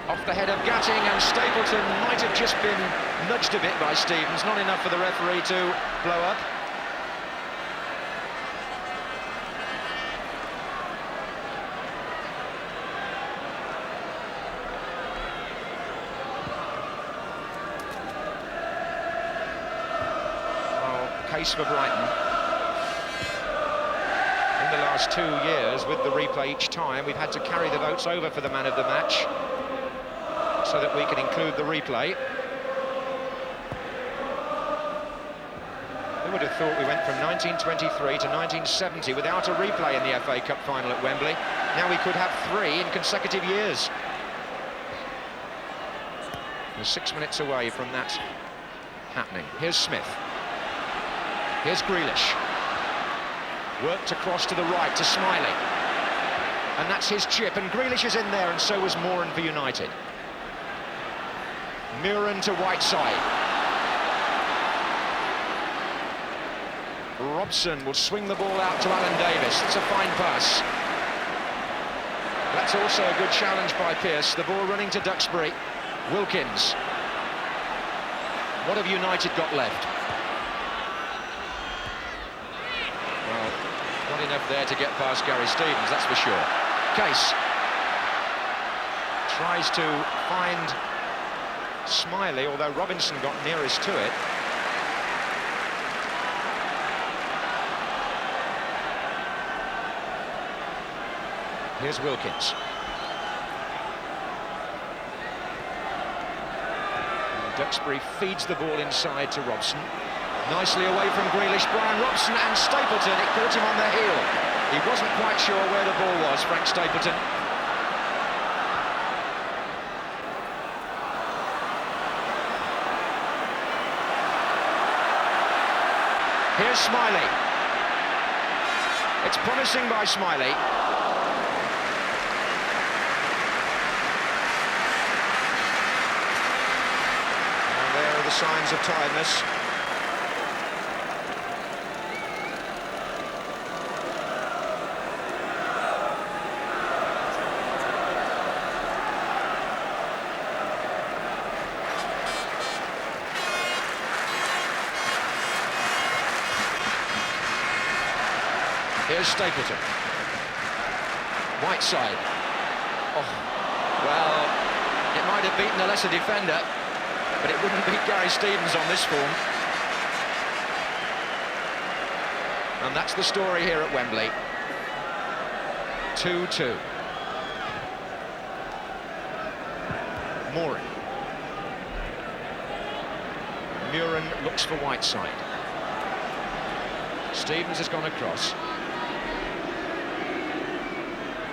Off the head of Gatting, and Stapleton might have just been nudged a bit by Stevens, not enough for the referee to blow up. Case for Brighton. In the last 2 years, with the replay each time, we've had to carry the votes over for the man of the match so that we can include the replay. Who would have thought we went from 1923 to 1970 without a replay in the FA Cup final at Wembley? Now we could have 3 in consecutive years. We're 6 minutes away from that happening. Here's Smith. Here's Grealish. Worked across to the right to Smiley. And that's his chip, and Grealish is in there, and so was Moran for United. Muren to Whiteside. Robson will swing the ball out to Alan Davis. It's a fine pass. That's also a good challenge by Pearce. The ball running to Duxbury. Wilkins. What have United got left? Well, not enough there to get past Gary Stevens, that's for sure. Case tries to find Smiley, although Robinson got nearest to it. Here's Wilkins. And Duxbury feeds the ball inside to Robson. Nicely away from Grealish, Brian Robson, and Stapleton, it caught him on the heel. He wasn't quite sure where the ball was, Frank Stapleton. Here's Smiley. It's promising by Smiley. And there are the signs of tiredness. Here's Stapleton. Whiteside. Oh, well, it might have beaten a lesser defender, but it wouldn't beat Gary Stevens on this form. And that's the story here at Wembley. 2-2. Moran. Muren looks for Whiteside. Stevens has gone across.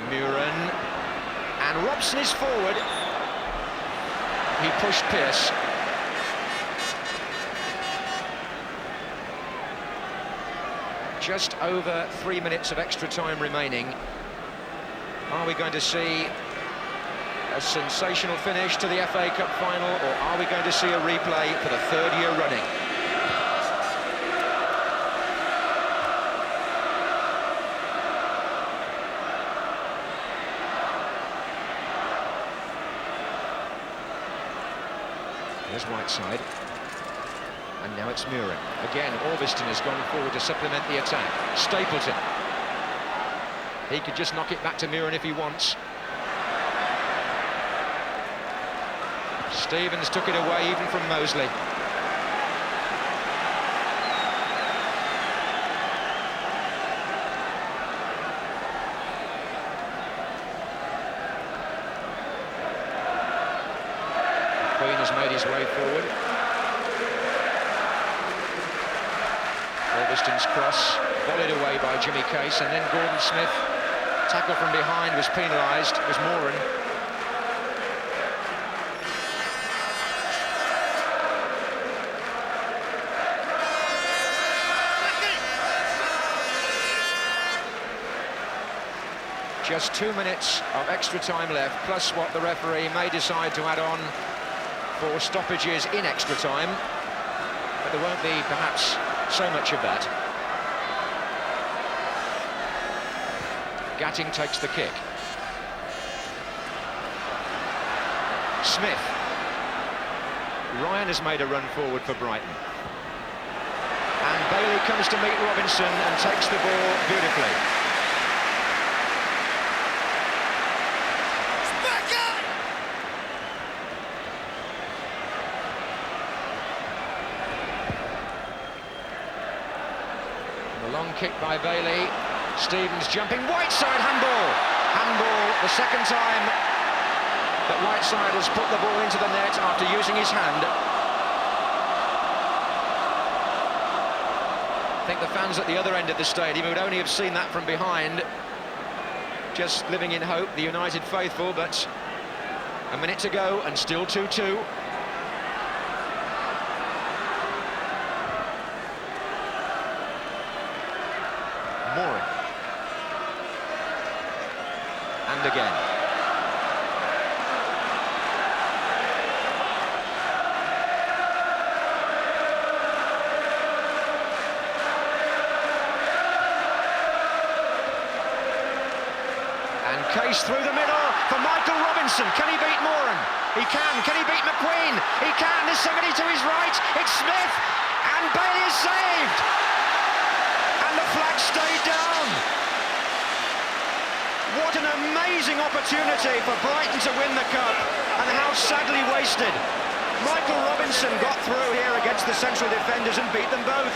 Muren, and Robson is forward. He pushed Pearce. Just over 3 minutes of extra time remaining. Are we going to see a sensational finish to the FA Cup final, or are we going to see a replay for the third year running? There's Whiteside, and now it's Muren. Again, Orviston has gone forward to supplement the attack. Stapleton. He could just knock it back to Muren if he wants. Stevens took it away even from Mosley. Has made his way forward. Orviston's cross, volleyed away by Jimmy Case, and then Gordon Smith. Tackle from behind was penalised, it was Moran. Just 2 minutes of extra time left, plus what the referee may decide to add on for stoppages in extra time, but there won't be perhaps so much of that. Gatting takes the kick. Smith. Ryan has made a run forward for Brighton. And Bailey comes to meet Robinson and takes the ball beautifully. Long kick by Bailey. Stevens jumping. Whiteside, handball. Handball the second time that Whiteside has put the ball into the net after using his hand. I think the fans at the other end of the stadium would only have seen that from behind, just living in hope, the United faithful, but a minute to go and still 2-2. Moran. And again. And Case through the middle for Michael Robinson. Can he beat Moran? He can. Can he beat McQueen? He can. There's somebody to his right. It's Smith. And Bailey is saved. The flag stayed down. What an amazing opportunity for Brighton to win the cup, and how sadly wasted. Michael Robinson got through here against the central defenders and beat them both.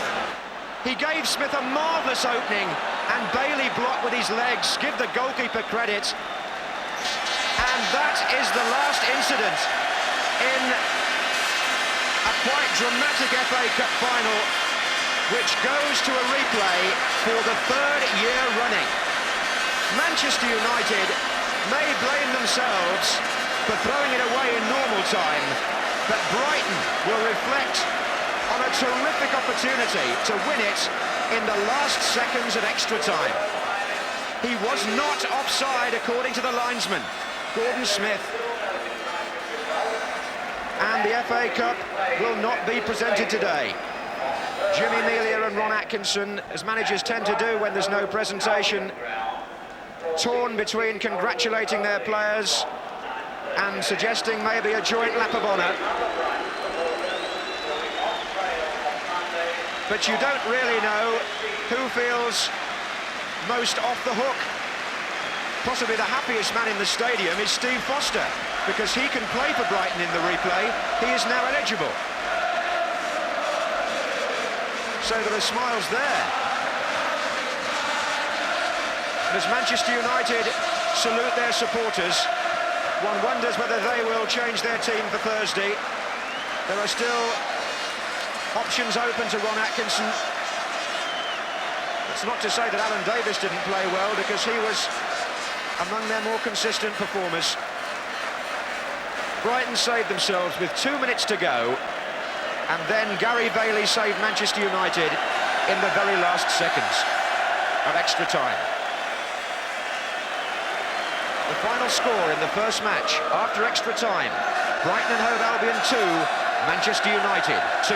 He gave Smith a marvellous opening, and Bailey blocked with his legs. Give the goalkeeper credit. And that is the last incident in a quite dramatic FA Cup final, which goes to a replay for the third year running. Manchester United may blame themselves for throwing it away in normal time, but Brighton will reflect on a terrific opportunity to win it in the last seconds of extra time. He was not offside, according to the linesman, Gordon Smith. And the FA Cup will not be presented today. Jimmy Melia and Ron Atkinson, as managers tend to do when there's no presentation, torn between congratulating their players and suggesting maybe a joint lap of honour. But you don't really know who feels most off the hook. Possibly the happiest man in the stadium is Steve Foster, because he can play for Brighton in the replay. He is now eligible. So there are smiles there. And as Manchester United salute their supporters, one wonders whether they will change their team for Thursday. There are still options open to Ron Atkinson. It's not to say that Alan Davis didn't play well, because he was among their more consistent performers. Brighton saved themselves with 2 minutes to go, and then Gary Bailey saved Manchester United in the very last seconds of extra time. The final score in the first match after extra time: Brighton and Hove Albion 2, Manchester United 2.